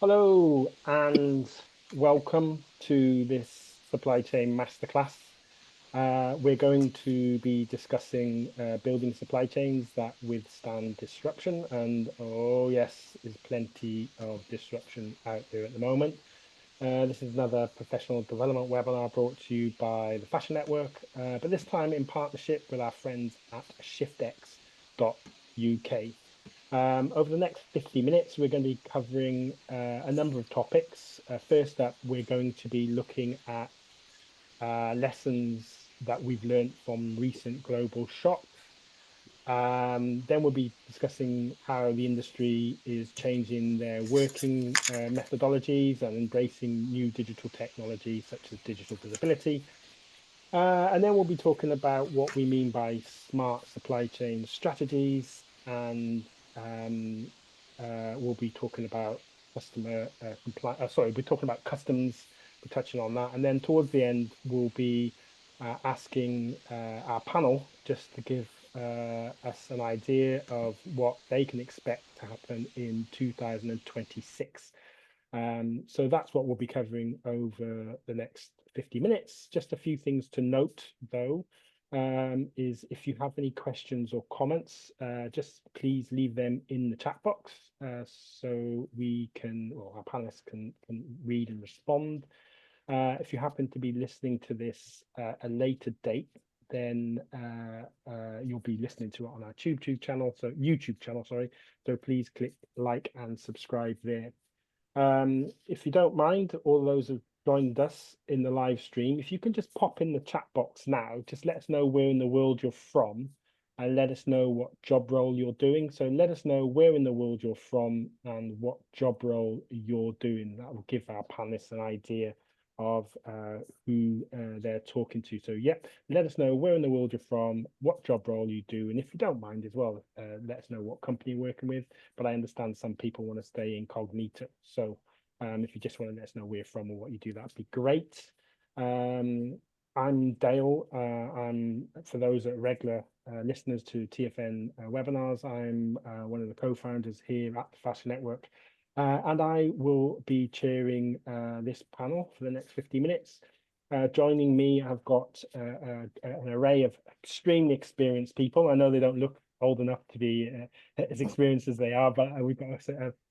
Hello and welcome to this supply chain masterclass. We're going to be discussing building supply chains that withstand disruption. And oh, yes, there's plenty of disruption out there at the moment. This is another professional development webinar brought to you by the Fashion Network, but this time in partnership with our friends at ShiftX.uk. Over the next 50 minutes, we're going to be covering a number of topics. First up, we're going to be looking at lessons that we've learned from recent global shocks. Then we'll be discussing how the industry is changing their working methodologies and embracing new digital technologies such as digital visibility. And then we'll be talking about what we mean by smart supply chain strategies, and we'll be talking about customer compliance. Sorry, we're talking about customs. We're touching on that, and then towards the end, we'll be asking our panel just to give us an idea of what they can expect to happen in 2026. So that's what we'll be covering over the next 50 minutes. Just a few things to note, though, is if you have any questions or comments, just please leave them in the chat box so we can, or our panelists can read and respond. If you happen to be listening to this at a later date, then you'll be listening to it on our YouTube channel, sorry. So please click like and subscribe there. If you don't mind, all those who've joined us in the live stream, if you can just pop in the chat box now, just let us know where in the world you're from and let us know what job role you're doing. So let us know where in the world you're from and what job role you're doing. That will give our panelists an idea of who they're talking to. So yeah, let us know where in the world you're from, what job role you do, and if you don't mind as well, let us know what company you're working with. But I understand some people want to stay incognito. So if you just want to let us know where you're from or what you do, that'd be great. I'm Dale. I'm, for those that are regular listeners to TFN webinars, I'm one of the co-founders here at the Fashion Network. And I will be chairing this panel for the next 50 minutes. Joining me, I've got an array of extremely experienced people. I know they don't look old enough to be as experienced as they are, but we've got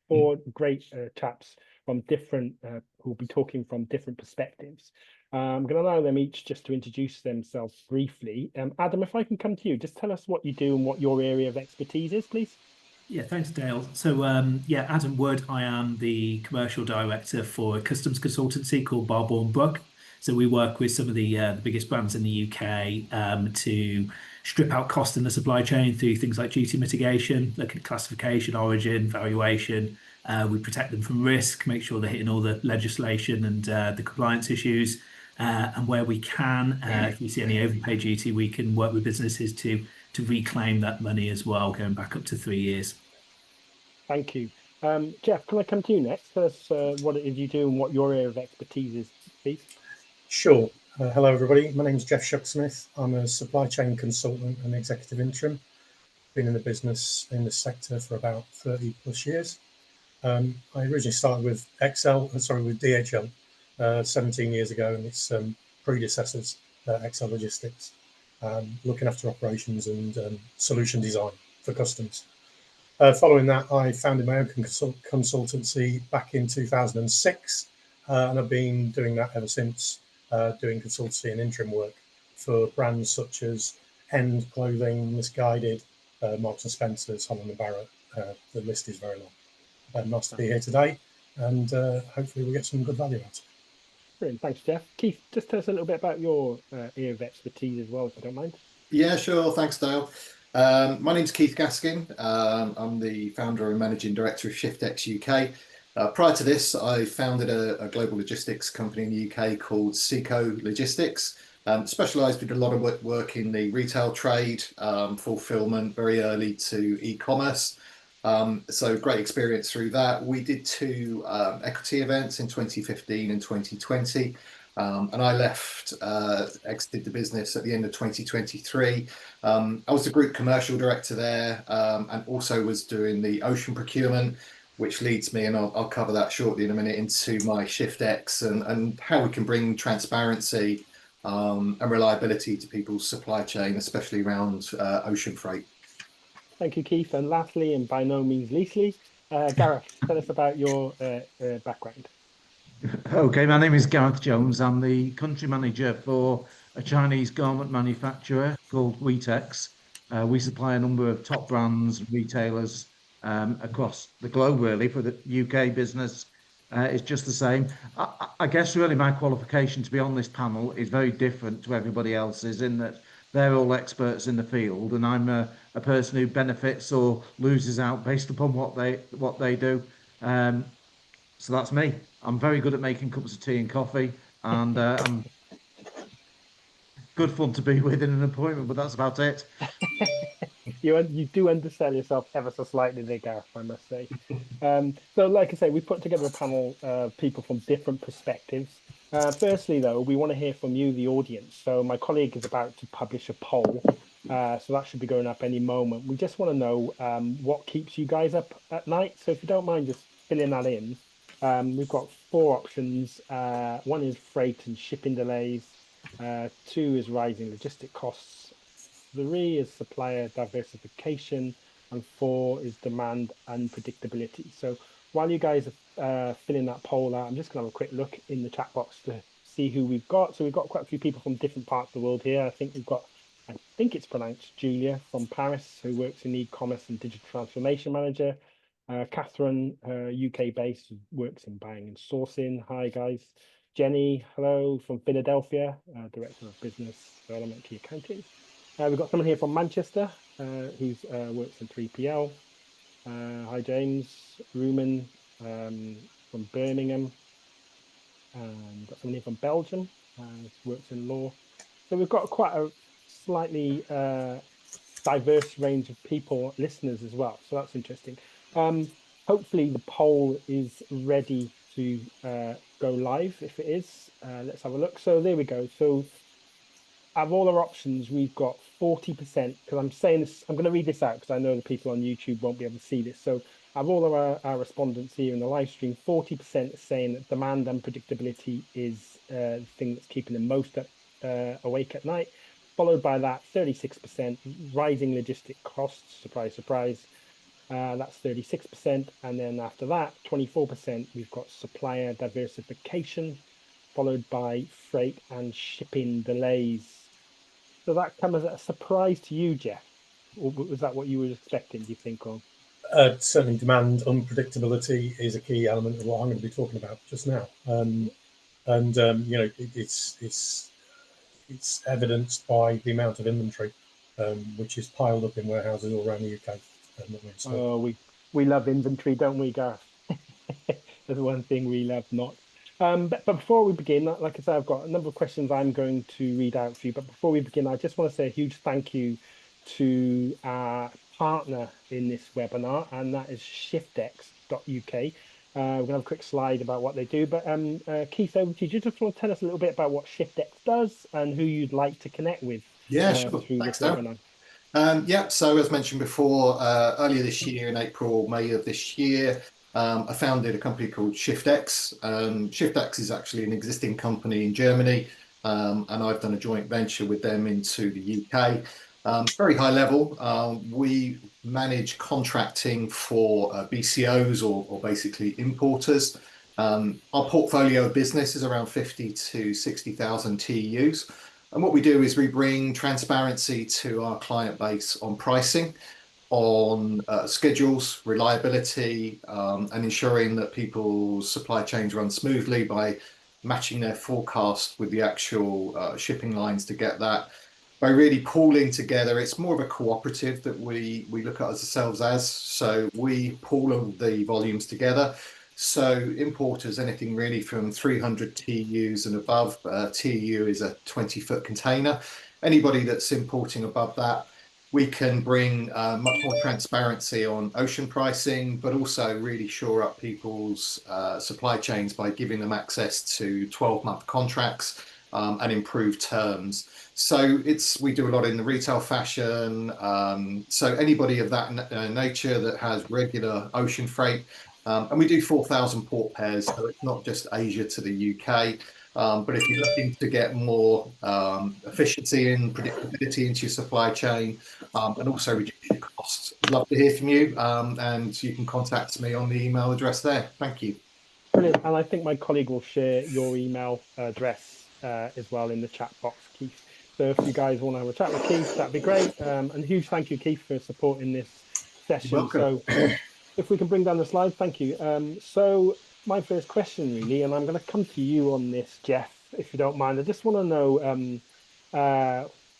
four great chaps from different, who'll be talking from different perspectives. I'm going to allow them each just to introduce themselves briefly. Adam, if I can come to you, just tell us what you do and what your area of expertise is, please. Yeah, thanks, Dale. So, yeah, Adam Wood, I am the commercial director for a customs consultancy called Barbourne Brook. So we work with some of the biggest brands in the UK to strip out cost in the supply chain through things like duty mitigation, look at classification, origin, valuation. We protect them from risk, make sure they're hitting all the legislation and the compliance issues. And where we can, if we see any overpay duty, we can work with businesses to reclaim that money as well, going back up to 3 years. Thank you. Geoff, can I come to you next? Tell us what it is you do and what your area of expertise is, please. Sure. Hello, everybody. My name is Geoff Shucksmith. I'm a supply chain consultant and executive interim. Been in the business in the sector for about 30 plus years. I originally started with with DHL 17 years ago, and its predecessors, XL Logistics, looking after operations and solution design for customs. Following that, I founded my own consultancy back in 2006, and I've been doing that ever since, doing consultancy and interim work for brands such as End Clothing, Misguided, Marks and Spencer's, Holland & Barrett. The list is very long. Nice to be here today, and hopefully we'll get some good value out of it. Brilliant. Thanks, Geoff. Keith, just tell us a little bit about your area of expertise as well, if you don't mind. Yeah, sure. Thanks, Dale. My name's Keith Gaskin. I'm the founder and managing director of ShiftX UK. Prior to this, I founded a global logistics company in the UK called Seco Logistics. Specialised with a lot of work in the retail trade, fulfilment, very early to e-commerce. So great experience through that. We did two equity events in 2015 and 2020. And I exited the business at the end of 2023. I was the group commercial director there, and also was doing the ocean procurement. which leads me, and I'll cover that shortly in a minute, into my ShiftX and how we can bring transparency and reliability to people's supply chain, especially around ocean freight. Thank you, Keith. And lastly, and by no means leastly, Gareth, tell us about your background. Okay, my name is Gareth Jones. I'm the country manager for a Chinese garment manufacturer called WETEX. We supply a number of top brands, retailers across the globe, really. For the UK business, it's just the same. I guess really my qualification to be on this panel is very different to everybody else's in that they're all experts in the field, and I'm a person who benefits or loses out based upon what they do. So that's me. I'm very good at making cups of tea and coffee, and I'm good fun to be with in an appointment, but that's about it. You do undersell yourself ever so slightly there, Gareth, I must say. So like I say, we put together a panel of people from different perspectives. Firstly, though, we want to hear from you, the audience. So my colleague is about to publish a poll, so that should be going up any moment. We just want to know what keeps you guys up at night. So if you don't mind just filling that in. We've got 4 options. One is freight and shipping delays. 2 is rising logistic costs. 3 is supplier diversification, and 4 is demand unpredictability. So while you guys are filling that poll out, I'm just going to have a quick look in the chat box to see who we've got. So we've got quite a few people from different parts of the world here. I think it's pronounced Julia from Paris, who works in e-commerce and digital transformation manager. Catherine, UK-based, works in buying and sourcing. Hi, guys. Jenny, hello, from Philadelphia, Director of Business Development, Key Accounting. We've got someone here from Manchester who works in 3PL. Hi, James. Ruman from Birmingham. And got someone here from Belgium who works in law. So we've got quite a slightly diverse range of people, listeners as well. So that's interesting. Hopefully the poll is ready to go live. If it is, let's have a look. So there we go. So of all our options, we've got 40%, because I'm saying this, I'm going to read this out because I know the people on YouTube won't be able to see this. So of all of our respondents here in the live stream, 40% are saying that demand unpredictability is the thing that's keeping them most awake at night. Followed by that, 36% rising logistic costs, surprise, surprise. That's 36%. And then after that, 24%, we've got supplier diversification, followed by freight and shipping delays. So that comes as a surprise to you, Geoff? Or was that what you were expecting, do you think? Or certainly demand unpredictability is a key element of what I'm going to be talking about just now. You know, it's evidenced by the amount of inventory which is piled up in warehouses all around the UK. Oh, we love inventory, don't we, Gareth? There's one thing we love not. But before we begin, like I said, I've got a number of questions I'm going to read out for you. But before we begin, I just want to say a huge thank you to our partner in this webinar, and that is ShiftX.uk. We're going to have a quick slide about what they do. But Keith, over to you. Do you just want to tell us a little bit about what ShiftX does and who you'd like to connect with? Yeah, sure. Through Thanks, this webinar. Yeah, so as mentioned before, earlier this year, in April, May of this year, I founded a company called ShiftX. ShiftX is actually an existing company in Germany, and I've done a joint venture with them into the UK. Very high level, we manage contracting for BCOs or basically importers. Our portfolio of business is around 50 to 60,000 TEUs. And what we do is we bring transparency to our client base on pricing, on schedules, reliability, and ensuring that people's supply chains run smoothly by matching their forecast with the actual shipping lines to get that. By really pooling together, it's more of a cooperative that we look at ourselves as. So we pool all the volumes together. So importers, anything really from 300 TEUs and above. TEU is a 20-foot container. Anybody that's importing above that, we can bring much more transparency on ocean pricing, but also really shore up people's supply chains by giving them access to 12-month contracts and improved terms. So we do a lot in the retail fashion. So anybody of that nature that has regular ocean freight, And we do 4,000 port pairs, so it's not just Asia to the UK. But if you're looking to get more efficiency and predictability into your supply chain, and also reduce your costs, I'd love to hear from you. And you can contact me on the email address there. Thank you. Brilliant. And I think my colleague will share your email address as well in the chat box, Keith. So if you guys want to have a chat with Keith, that'd be great. And a huge thank you, Keith, for supporting this session. You're welcome. So if we can bring down the slide, thank you. So my first question, really, and I'm going to come to you on this, Geoff, if you don't mind. I just want to know,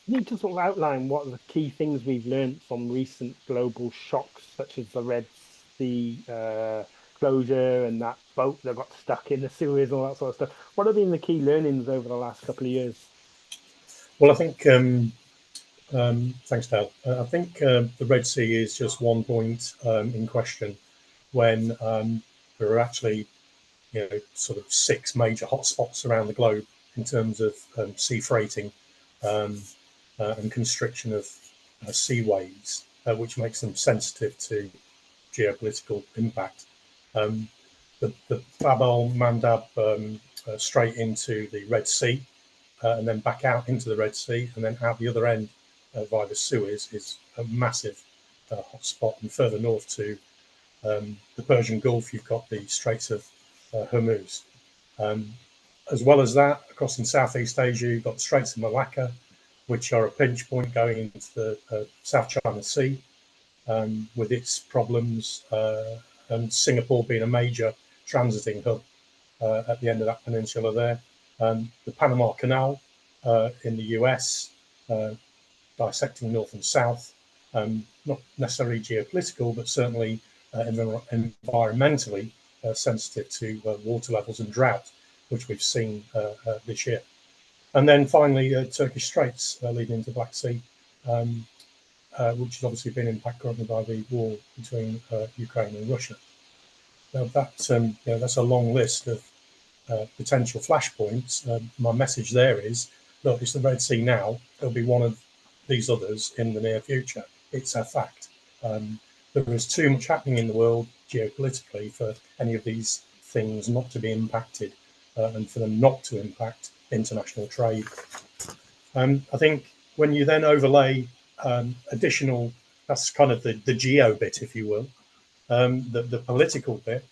you need to sort of outline what are the key things we've learned from recent global shocks, such as the Red Sea closure and that boat that got stuck in the Suez and all that sort of stuff. What have been the key learnings over the last couple of years? Well, I think, thanks, Dale. I think the Red Sea is just one point in question when there are actually, sort of 6 major hotspots around the globe in terms of sea freighting and constriction of sea waves, which makes them sensitive to geopolitical impact. The Bab el-Mandab straight into the Red Sea and then back out into the Red Sea and then out the other end via the Suez is a massive hotspot. And further north to the Persian Gulf, you've got the Straits of Hormuz. As well as that, across in Southeast Asia, you've got the Straits of Malacca, which are a pinch point going into the South China Sea with its problems, and Singapore being a major transiting hub at the end of that peninsula there. The Panama Canal in the US, dissecting north and south, not necessarily geopolitical, but certainly environmentally sensitive to water levels and drought, which we've seen this year. And then finally, Turkish Straits leading into Black Sea, which has obviously been impacted currently by the war between Ukraine and Russia. Now that's a long list of potential flashpoints. My message there is, look, it's the Red Sea now. There'll be one of these others in the near future. It's a fact. There is too much happening in the world geopolitically for any of these things not to be impacted and for them not to impact international trade. I think when you then overlay additional, that's kind of the geo bit, if you will, the political bit.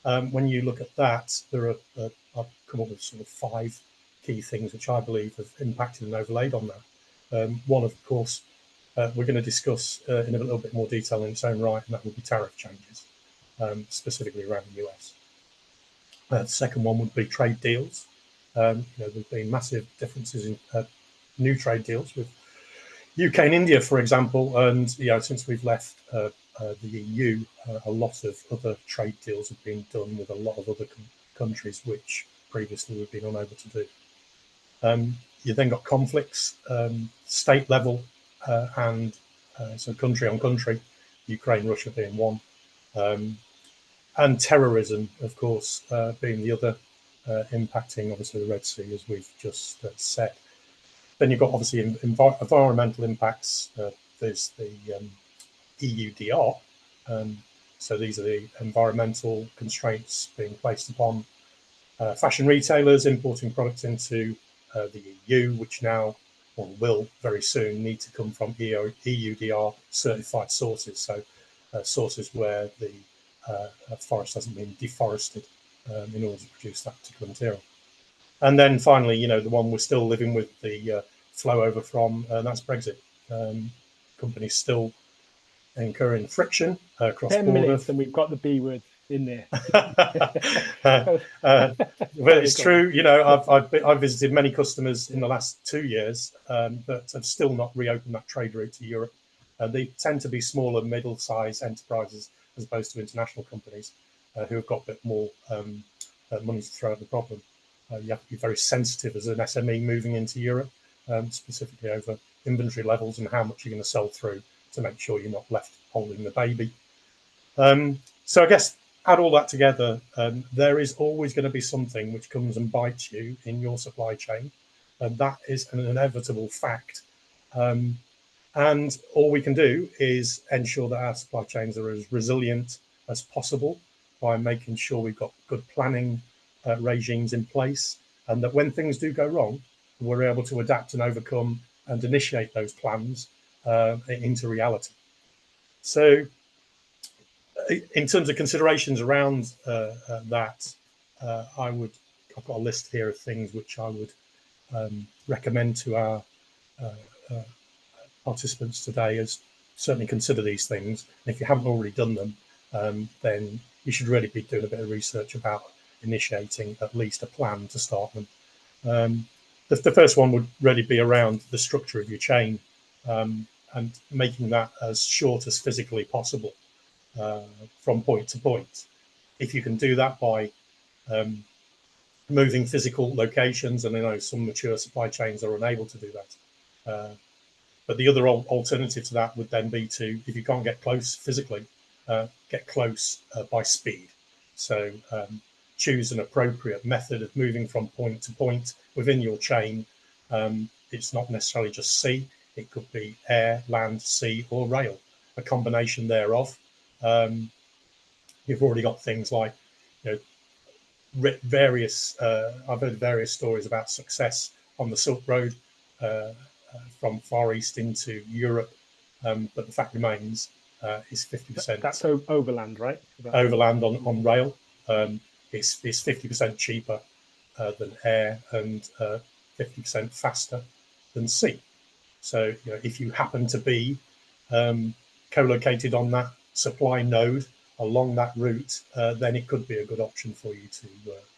When you look at that, there are I've come up with sort of 5 key things which I believe have impacted and overlaid on that. One, of course, we're going to discuss in a little bit more detail in its own right, and that would be tariff changes, specifically around the US. The second one would be trade deals. There's been massive differences in new trade deals with UK and India, for example, and since we've left the EU, a lot of other trade deals have been done with a lot of other countries, which previously we've been unable to do. You then got conflicts, state level, and so country on country, Ukraine, Russia being one, and terrorism, of course, being the other, impacting obviously the Red Sea, as we've just said. Then you've got obviously environmental impacts. There's the EUDR. So these are the environmental constraints being placed upon fashion retailers importing products into the EU, which now, or will very soon, need to come from EUDR certified sources. So sources where the forest hasn't been deforested in order to produce that particular material. And then finally, the one we're still living with the flow over from, and that's Brexit. Companies still incurring friction across 10 border. minutes and we've got the B word in there. Well, it's true. I've visited many customers in the last 2 years that have still not reopened that trade route to Europe. They tend to be smaller, middle-sized enterprises as opposed to international companies who have got a bit more money to throw at the problem. You have to be very sensitive as an SME moving into Europe, specifically over inventory levels and how much you're going to sell through to make sure you're not left holding the baby. So I guess add all that together, there is always going to be something which comes and bites you in your supply chain, and that is an inevitable fact. And all we can do is ensure that our supply chains are as resilient as possible by making sure we've got good planning regimes in place, and that when things do go wrong, we're able to adapt and overcome and initiate those plans into reality. So in terms of considerations around that, I've got a list here of things which I would recommend to our participants today, as certainly consider these things. And if you haven't already done them, then you should really be doing a bit of research about initiating at least a plan to start them. The first one would really be around the structure of your chain, and making that as short as physically possible from point to point. If you can do that by moving physical locations, and I know some mature supply chains are unable to do that. But the other alternative to that would then be to, if you can't get close physically, get close by speed. So choose an appropriate method of moving from point to point within your chain. It's not necessarily just sea. It could be air, land, sea, or rail, a combination thereof. You've already got things like, various, I've heard various stories about success on the Silk Road from Far East into Europe, but the fact remains is 50%. That's overland, right? Overland on rail. It's 50% cheaper than air, and 50% faster than sea. So if you happen to be co-located on that supply node along that route, then it could be a good option for you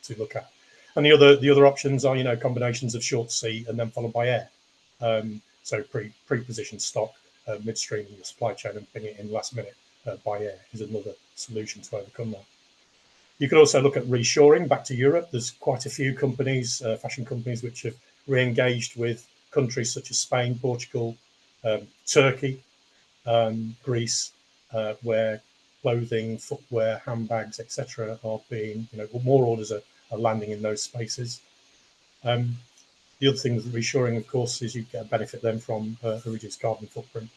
to look at. And the other options are combinations of short sea and then followed by air. So pre-positioned stock midstream in your supply chain and bring it in last minute by air is another solution to overcome that. You could also look at reshoring back to Europe. There's quite a few companies, fashion companies, which have re-engaged with countries such as Spain, Portugal, Turkey, Greece, where clothing, footwear, handbags, etc. are being, more orders are landing in those spaces. The other thing with reshoring, of course, is you get a benefit then from a reduced carbon footprint.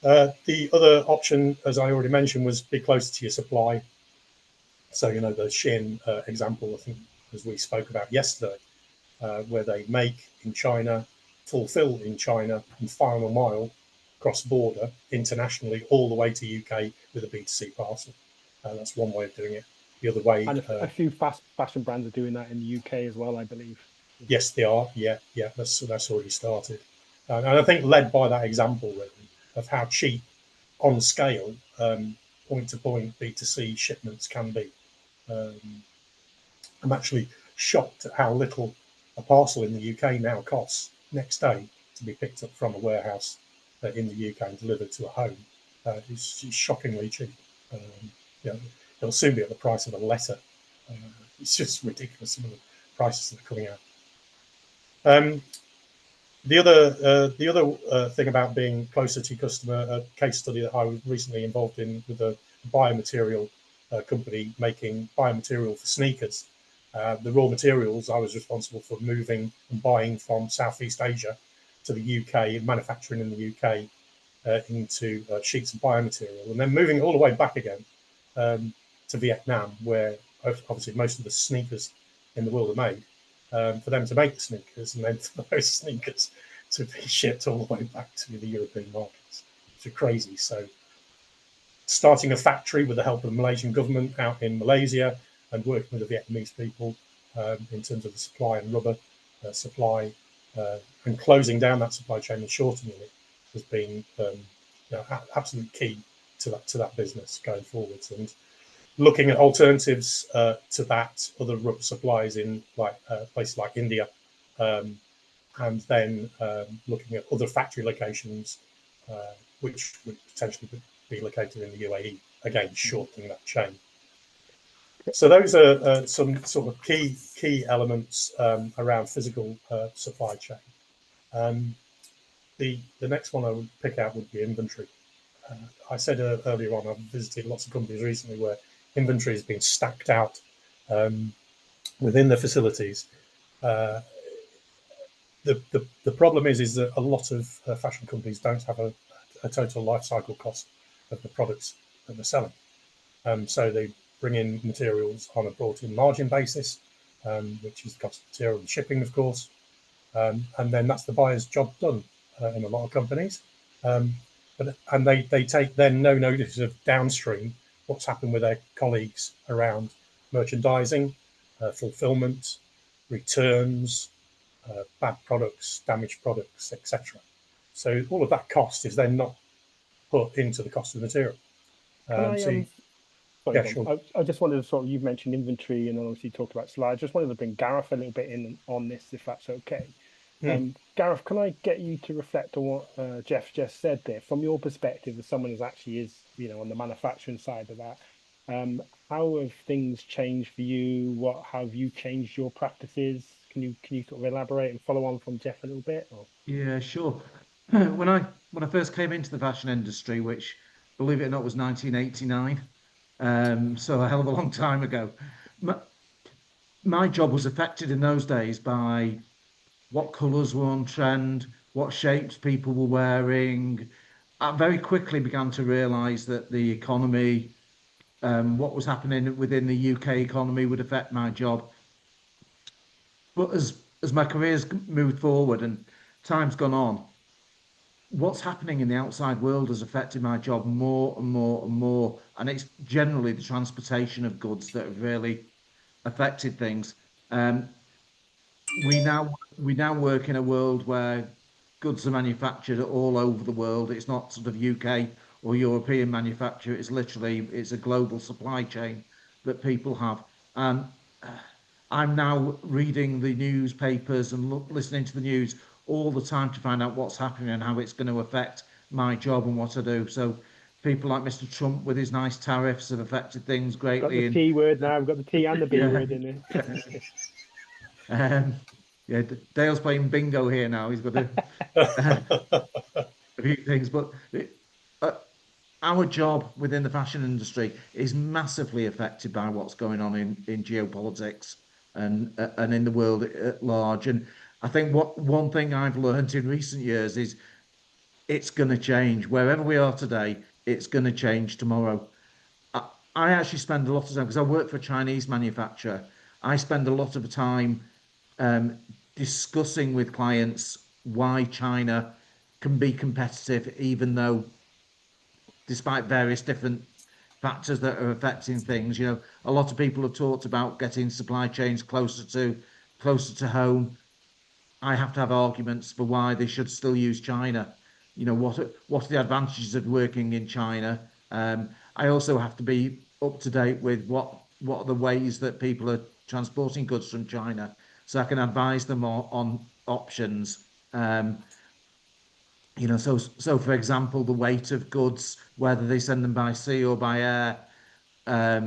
The other option, as I already mentioned, was be closer to your supply. So, the Shein example, I think, as we spoke about yesterday, where they make in China, fulfill in China, and final mile cross-border internationally all the way to UK with a B2C parcel. That's one way of doing it. The other way, and a few fast fashion brands are doing that in the UK as well, I believe. Yes, they are. Yeah, that's already started, and I think led by that example really of how cheap on scale point-to-point B2C shipments can be. I'm actually shocked at how little a parcel in the UK now costs next day to be picked up from a warehouse in the UK and delivered to a home. It's shockingly cheap. It'll soon be at the price of a letter. It's just ridiculous, some of the prices that are coming out. The other thing about being closer to your customer, a case study that I was recently involved in with a biomaterial company making biomaterial for sneakers. The raw materials I was responsible for moving and buying from Southeast Asia to the UK, manufacturing in the UK into sheets of biomaterial, and then moving it all the way back again to Vietnam, where obviously most of the sneakers in the world are made. For them to make the sneakers, and then for those sneakers to be shipped all the way back to the European markets. It's crazy. So starting a factory with the help of the Malaysian government out in Malaysia and working with the Vietnamese people in terms of the supply and rubber supply and closing down that supply chain and shortening it has been absolutely key to that business going forwards. And looking at alternatives to that, other rubber supplies in places like India, and then looking at other factory locations which would potentially be located in the UAE, again shortening that chain. So those are some sort of key elements around physical supply chain. The next one I would pick out would be inventory. I said earlier on, I've visited lots of companies recently where inventory has been stacked out within the facilities. The problem is that a lot of fashion companies don't have a total life cycle cost of the products that they're selling. So they bring in materials on a brought-in margin basis, which is the cost of material and shipping, of course. And then that's the buyer's job done in a lot of companies. And they take then no notice of downstream what's happened with their colleagues around merchandising, fulfillment, returns, bad products, damaged products, etc. So all of that cost is then not put into the cost of the material. Can I So sorry, yeah, Dom. sure. I just wanted to sort of, you've mentioned inventory and then obviously you talked about slides. Just wanted to bring Gareth a little bit in on this, if that's okay. Gareth, can I get you to reflect on what Geoff just said there, from your perspective as someone who actually is, on the manufacturing side of that? How have things changed for you? What have you changed your practices? Can you sort of elaborate and follow on from Geoff a little bit? Or? Yeah, sure. When I first came into the fashion industry, which, believe it or not, was 1989, so a hell of a long time ago, my job was affected in those days by what colours were on trend, what shapes people were wearing. I very quickly began to realise that the economy, what was happening within the UK economy, would affect my job. But as my career's moved forward and time's gone on, what's happening in the outside world has affected my job more and more and more. And it's generally the transportation of goods that have really affected things. Um, we now work in a world where goods are manufactured all over the world. It's not sort of UK or European manufacture. It's a global supply chain that people have. And I'm now reading the newspapers and listening to the news all the time to find out what's happening and how it's going to affect my job and what I do. So people like Mr. Trump with his nice tariffs have affected things Got the greatly. T word now. We've got the T and the B Yeah. word in it. Yeah, Dale's playing bingo here now. He's got a few things, but uh, our job within the fashion industry is massively affected by what's going on in geopolitics and in the world at large. And I think what one thing I've learned in recent years is it's going to change. Wherever we are today, it's going to change tomorrow. I actually spend a lot of time because I work for a Chinese manufacturer. I spend a lot of time um, discussing with clients why China can be competitive, even though, despite various different factors that are affecting things, a lot of people have talked about getting supply chains closer to home. I have to have arguments for why they should still use China. What are the advantages of working in China? I also have to be up to date with what are the ways that people are transporting goods from China, so I can advise them on options. So for example, the weight of goods, whether they send them by sea or by air. Are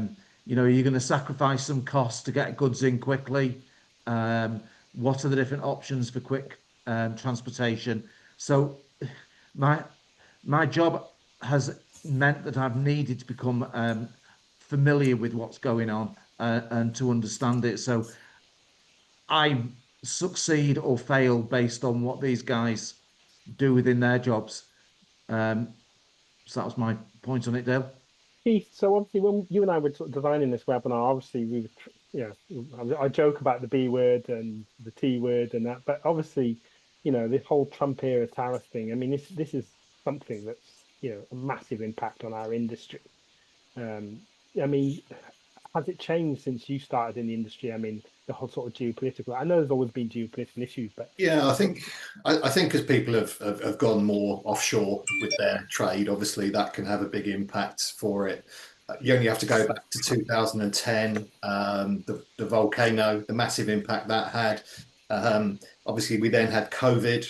you going to sacrifice some costs to get goods in quickly? What are the different options for quick transportation? So my my job has meant that I've needed to become familiar with what's going on and to understand it. So I succeed or fail based on what these guys do within their jobs. Um, so that was my point on it, Dale. Keith, so obviously when you and I were sort of designing this webinar, obviously we were, I joke about the B word and the T word and that, but obviously, this whole Trump era tariff thing. I mean, this is something that's, a massive impact on our industry. Um, I mean, has it changed since you started in the industry? I mean, the whole sort of geopolitical. I know there's always been geopolitical issues, but Yeah, I think as people have gone more offshore with their trade, obviously that can have a big impact for it. You only have to go back to 2010, the volcano, the massive impact that had. Obviously, we then had COVID.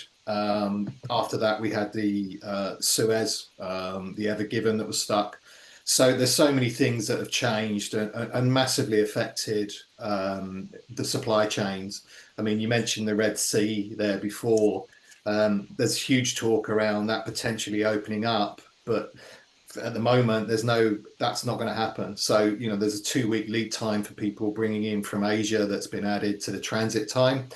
After that, we had the Suez, the Ever Given that was stuck. So there's so many things that have changed and massively affected the supply chains. I mean, you mentioned the Red Sea there before. There's huge talk around that potentially opening up, but at the moment, that's not going to happen. So, there's a 2-week lead time for people bringing in from Asia that's been added to the transit time.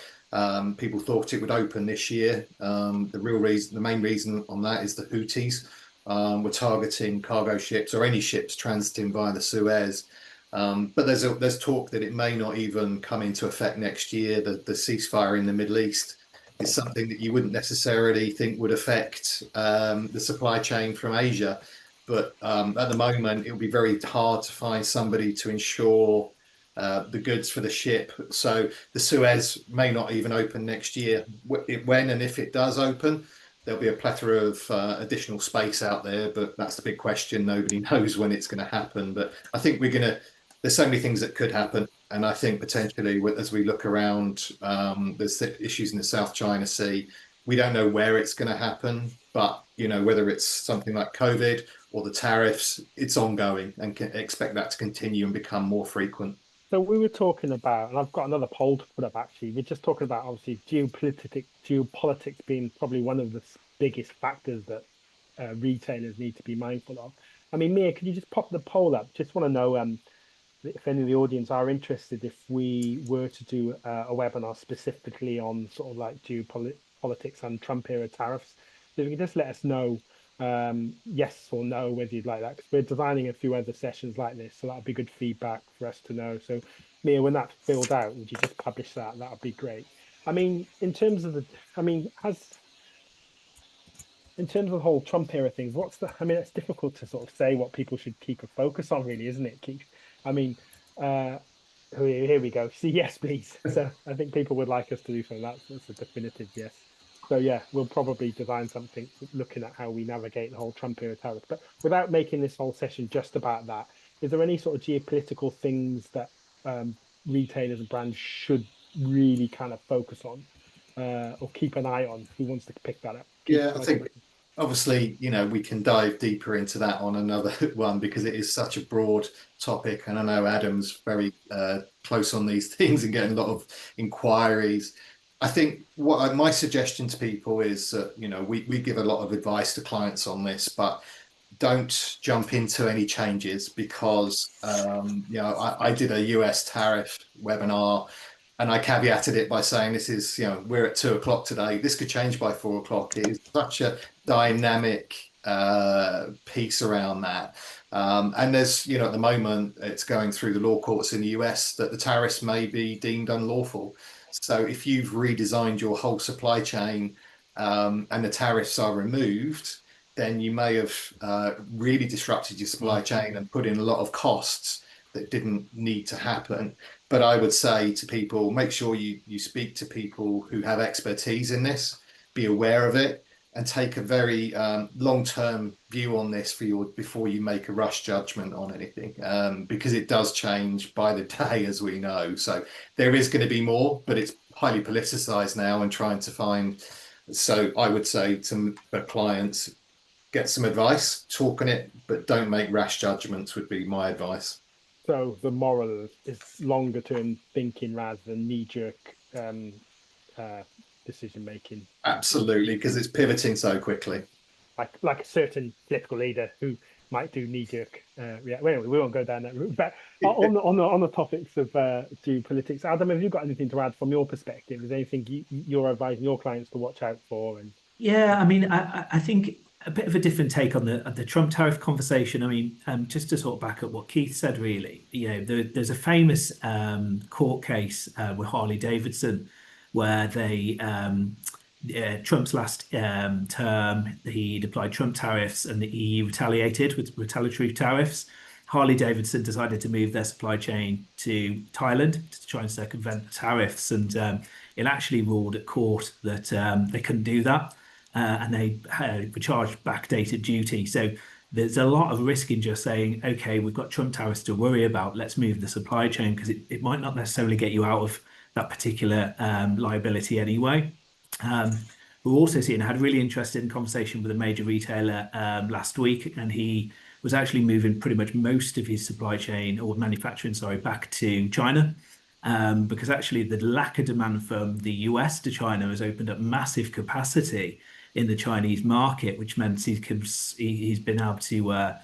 People thought it would open this year. The main reason on that is the Houthis We're targeting cargo ships or any ships transiting via the Suez. But there's talk that it may not even come into effect next year. The ceasefire in the Middle East is something that you wouldn't necessarily think would affect the supply chain from Asia. But at the moment, it will be very hard to find somebody to ensure the goods for the ship. So the Suez may not even open next year. When and if it does open, there'll be a plethora of additional space out there, but that's the big question. Nobody knows when it's going to happen. But I think there's so many things that could happen. And I think potentially as we look around, there's issues in the South China Sea. We don't know where it's going to happen, but whether it's something like COVID or the tariffs, it's ongoing and can expect that to continue and become more frequent. So we were talking about, and I've got another poll to put up actually. We're just talking about obviously geopolitics being probably one of the biggest factors that retailers need to be mindful of. I mean, Mia, could you just pop the poll up? Just want to know if any of the audience are interested if we were to do a webinar specifically on sort of like geopolitics and Trump era tariffs. So if you can just let us know yes or no whether you'd like that, because we're designing a few other sessions like this, so that'd be good feedback for us to know. So Mia, when that's filled out, would you just publish that? That would be great. I mean, in terms of the whole Trump era things, it's difficult to sort of say what people should keep a focus on, really, isn't it, Keith? I mean, here we go. See, yes, please. So I think people would like us to do something. That's a definitive yes. So yeah, we'll probably design something looking at how we navigate the whole Trump era tariff. But without making this whole session just about that, is there any sort of geopolitical things that retailers and brands should really kind of focus on or keep an eye on? Who wants to pick that up? Yeah, I think obviously, we can dive deeper into that on another one because it is such a broad topic. And I know Adam's very close on these things and getting a lot of inquiries. I think my suggestion to people is that, we give a lot of advice to clients on this, but don't jump into any changes because, I did a US tariff webinar and I caveated it by saying this is, we're at 2:00 today. This could change by 4:00. It is such a dynamic piece around that. And there's, at the moment, it's going through the law courts in the US that the tariffs may be deemed unlawful. So if you've redesigned your whole supply chain and the tariffs are removed, then you may have really disrupted your supply chain and put in a lot of costs that didn't need to happen. But I would say to people, make sure you speak to people who have expertise in this, be aware of it, and take a very long-term view on this before you make a rush judgment on anything, because it does change by the day, as we know. So there is going to be more, but it's highly politicized now and trying to find. So I would say to the clients, get some advice, talk on it, but don't make rash judgments would be my advice. So the moral is longer term thinking rather than knee-jerk decision making. Absolutely, because it's pivoting so quickly. Like a certain political leader who might do knee-jerk. Anyway, we won't go down that route. But on the topics of geopolitics, Adam, have you got anything to add from your perspective? Is there anything you're advising your clients to watch out for? And yeah, I mean, I think a bit of a different take on the Trump tariff conversation. I mean, just to sort of back up what Keith said, really, there's a famous court case with Harley Davidson where they Trump's last term, he applied Trump tariffs and the EU retaliated with retaliatory tariffs. Harley Davidson decided to move their supply chain to Thailand to try and circumvent the tariffs, and it actually ruled at court that they couldn't do that. And they were charged backdated duty. So there's a lot of risk in just saying, okay, we've got Trump tariffs to worry about, let's move the supply chain, because it might not necessarily get you out of that particular liability anyway. We're also seeing, I had a really interesting conversation with a major retailer last week, and he was actually moving pretty much most of his supply chain or manufacturing, back to China. Because actually the lack of demand from the US to China has opened up massive capacity in the Chinese market, which meant he's been able to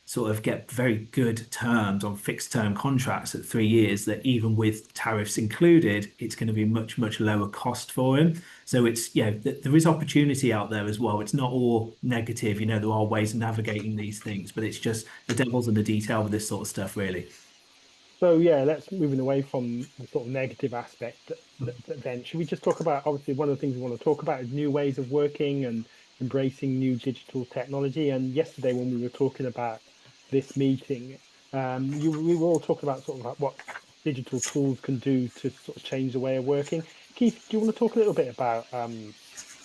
sort of get very good terms on fixed term contracts at 3 years, that even with tariffs included, it's going to be much, much lower cost for him. So it's, there is opportunity out there as well. It's not all negative, there are ways of navigating these things, but it's just the devil's in the detail with this sort of stuff, really. So yeah, let's moving away from the sort of negative aspect. Then should we just talk about, obviously one of the things we want to talk about is new ways of working and embracing new digital technology. And yesterday when we were talking about this meeting, we were all talking about sort of like what digital tools can do to sort of change the way of working. Keith, do you want to talk a little bit about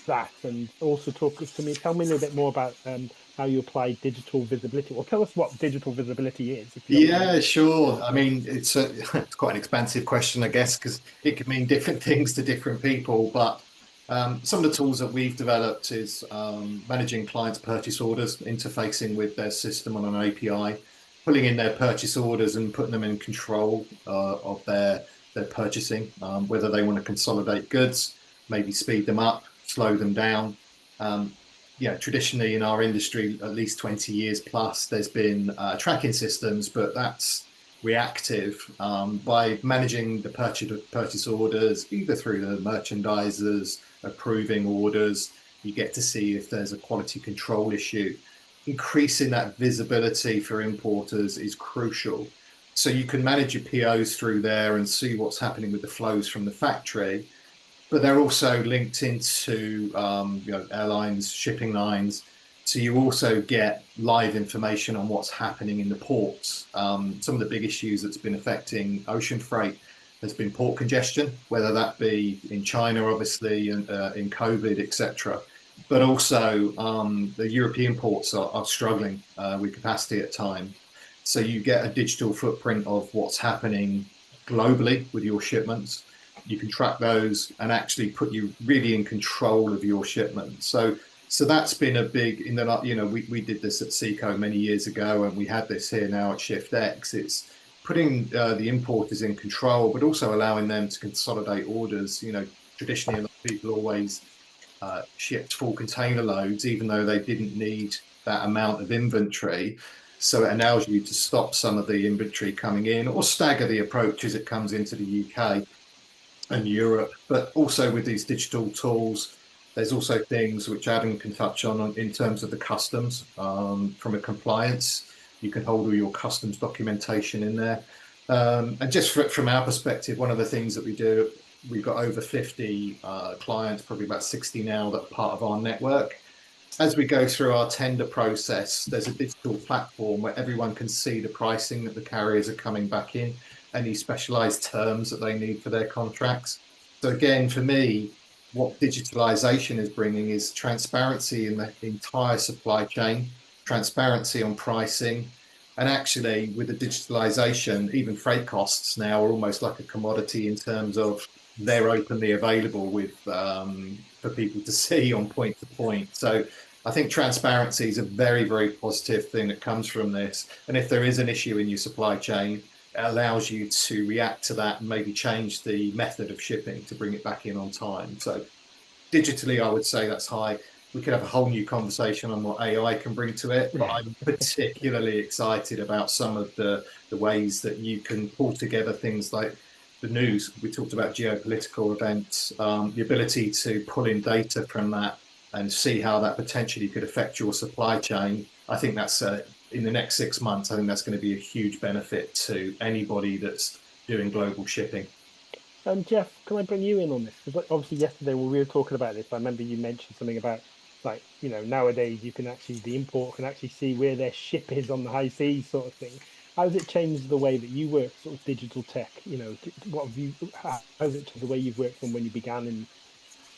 that, and also tell me a little bit more about how you apply digital visibility, or tell us what digital visibility is. Yeah, sure. I mean, it's it's quite an expansive question, I guess, because it could mean different things to different people. But some of the tools that we've developed is managing clients' purchase orders, interfacing with their system on an API, pulling in their purchase orders and putting them in control of their purchasing, whether they want to consolidate goods, maybe speed them up, slow them down. Traditionally in our industry, at least 20 years plus, there's been tracking systems, but that's reactive. By managing the purchase orders, either through the merchandisers approving orders, you get to see if there's a quality control issue. Increasing that visibility for importers is crucial. So you can manage your POs through there and see what's happening with the flows from the factory. But they're also linked into airlines, shipping lines. So you also get live information on what's happening in the ports. Some of the big issues that's been affecting ocean freight has been port congestion, whether that be in China, obviously, and in COVID, etc. But also the European ports are struggling with capacity at times. So you get a digital footprint of what's happening globally with your shipments. You can track those and actually put you really in control of your shipment. So that's been a big, we did this at Seco many years ago, and we had this here now at ShiftX. It's putting the importers in control, but also allowing them to consolidate orders. Traditionally, a lot of people always shipped full container loads, even though they didn't need that amount of inventory. So it allows you to stop some of the inventory coming in, or stagger the approach as it comes into the UK and Europe. But also with these digital tools, there's also things which Adam can touch on in terms of the customs. From a compliance, you can hold all your customs documentation in there. And just from our perspective, one of the things that we do, we've got over 50 clients, probably about 60 now, that are part of our network. As we go through our tender process, there's a digital platform where everyone can see the pricing that the carriers are coming back in, any specialized terms that they need for their contracts. So again, for me, what digitalization is bringing is transparency in the entire supply chain, transparency on pricing, and actually with the digitalization, even freight costs now are almost like a commodity in terms of they're openly available with for people to see on point to point. So I think transparency is a very, very positive thing that comes from this. And if there is an issue in your supply chain, it allows you to react to that and maybe change the method of shipping to bring it back in on time. So digitally, I would say that's high. We could have a whole new conversation on what AI can bring to it, but I'm particularly excited about some of the ways that you can pull together things like the news. We talked about geopolitical events, the ability to pull in data from that and see how that potentially could affect your supply chain. I think that's in the next 6 months, I think that's going to be a huge benefit to anybody that's doing global shipping. Geoff, can I bring you in on this? Because obviously yesterday when we were talking about this, I remember you mentioned something about, like, nowadays you can actually, the import can actually see where their ship is on the high seas sort of thing. How has it changed the way that you work, sort of digital tech? What have you, how has it changed the way you've worked from when you began in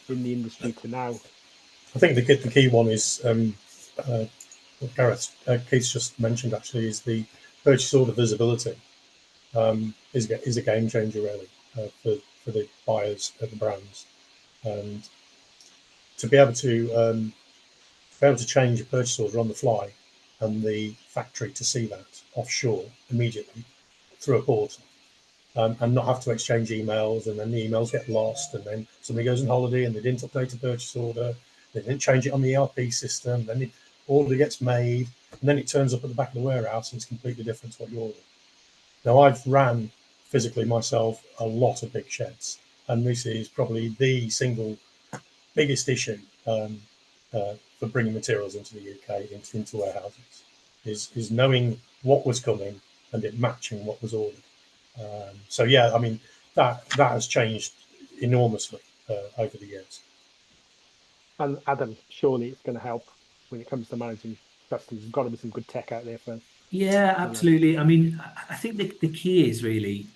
the industry to now? I think the key one is what Gareth Keith's just mentioned, actually, is the purchase order visibility. Is a game changer, really, for the buyers of the brands, and to be able to change a purchase order on the fly, and the factory to see that offshore immediately through a portal, and not have to exchange emails, and then the emails get lost, and then somebody goes on holiday and they didn't update a purchase order, they didn't change it on the ERP system, then order gets made, and then it turns up at the back of the warehouse and it's completely different to what you ordered. Now, I've ran physically myself a lot of big sheds, and this is probably the single biggest issue for bringing materials into the UK, into warehouses, is knowing what was coming and it matching what was ordered. So yeah, I mean, that has changed enormously over the years. And Adam, surely it's going to help when it comes to managing customers. There's got to be some good tech out there for. Yeah, absolutely. I mean, I think the key is really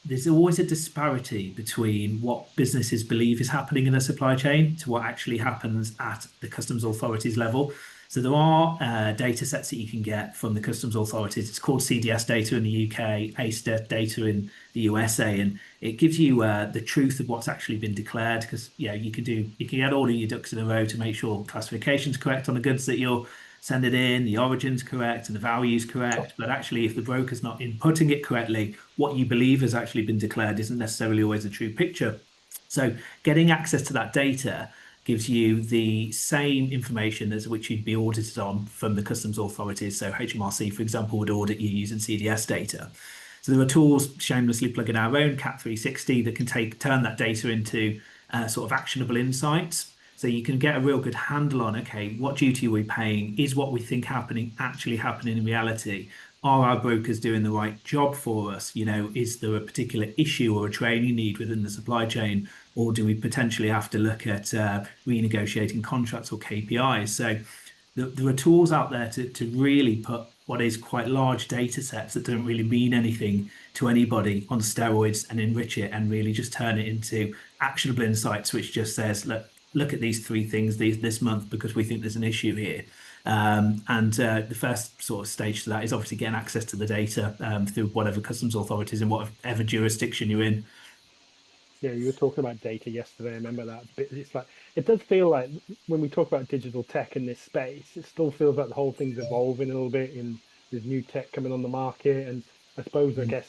there's always a disparity between what businesses believe is happening in the supply chain to what actually happens at the customs authorities level. So there are data sets that you can get from the customs authorities. It's called CDS data in the UK, ASTA data in the USA, and it gives you the truth of what's actually been declared. Because you can get all of your ducks in a row to make sure classification's correct on the goods that you're sending in, the origin's correct and the value's correct. But actually, if the broker's not inputting it correctly, what you believe has actually been declared isn't necessarily always a true picture. So getting access to that data gives you the same information as which you'd be audited on from the customs authorities. So HMRC, for example, would audit you using CDS data. So there are tools, shamelessly plugging our own Cat 360, that can turn that data into sort of actionable insights. So you can get a real good handle on, okay, what duty are we paying? Is what we think actually happening in reality? Are our brokers doing the right job for us? Is there a particular issue or a training need within the supply chain? Or do we potentially have to look at renegotiating contracts or KPIs? So there are tools out there to really put what is quite large data sets that don't really mean anything to anybody on steroids and enrich it and really just turn it into actionable insights, which just says, look at these three things this month because we think there's an issue here. The first sort of stage to that is obviously getting access to the data through whatever customs authorities in whatever jurisdiction you're in. Yeah, you were talking about data yesterday. I remember that. It's like, it does feel like when we talk about digital tech in this space, it still feels like the whole thing's evolving a little bit, and there's new tech coming on the market. And I suppose, I guess,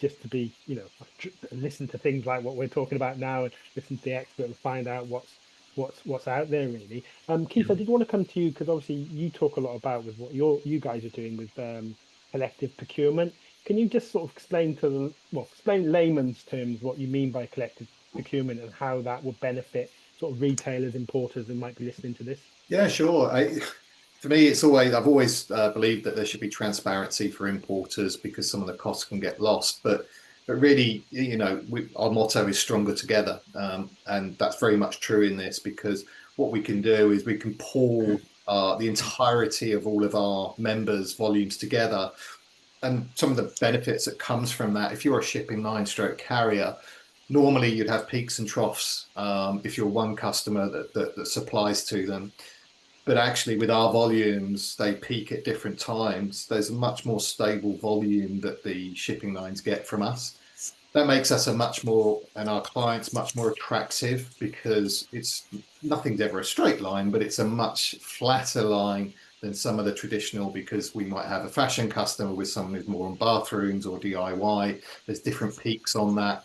just to be, listen to things like what we're talking about now and listen to the expert and find out what's out there really. Keith, I did want to come to you because obviously you talk a lot about with what you guys are doing with collective procurement. Can you just sort of explain layman's terms what you mean by collective procurement and how that will benefit sort of retailers, importers who might be listening to this? Yeah, sure. For me, I've always believed that there should be transparency for importers because some of the costs can get lost. But really, our motto is stronger together, and that's very much true in this, because what we can do is we can pool the entirety of all of our members' volumes together. And some of the benefits that comes from that, if you're a shipping line stroke carrier, normally you'd have peaks and troughs if you're one customer that supplies to them. But actually with our volumes, they peak at different times. There's a much more stable volume that the shipping lines get from us. That makes us and our clients much more attractive, because nothing's ever a straight line, but it's a much flatter line than some of the traditional, because we might have a fashion customer with someone who's more on bathrooms or DIY. There's different peaks on that.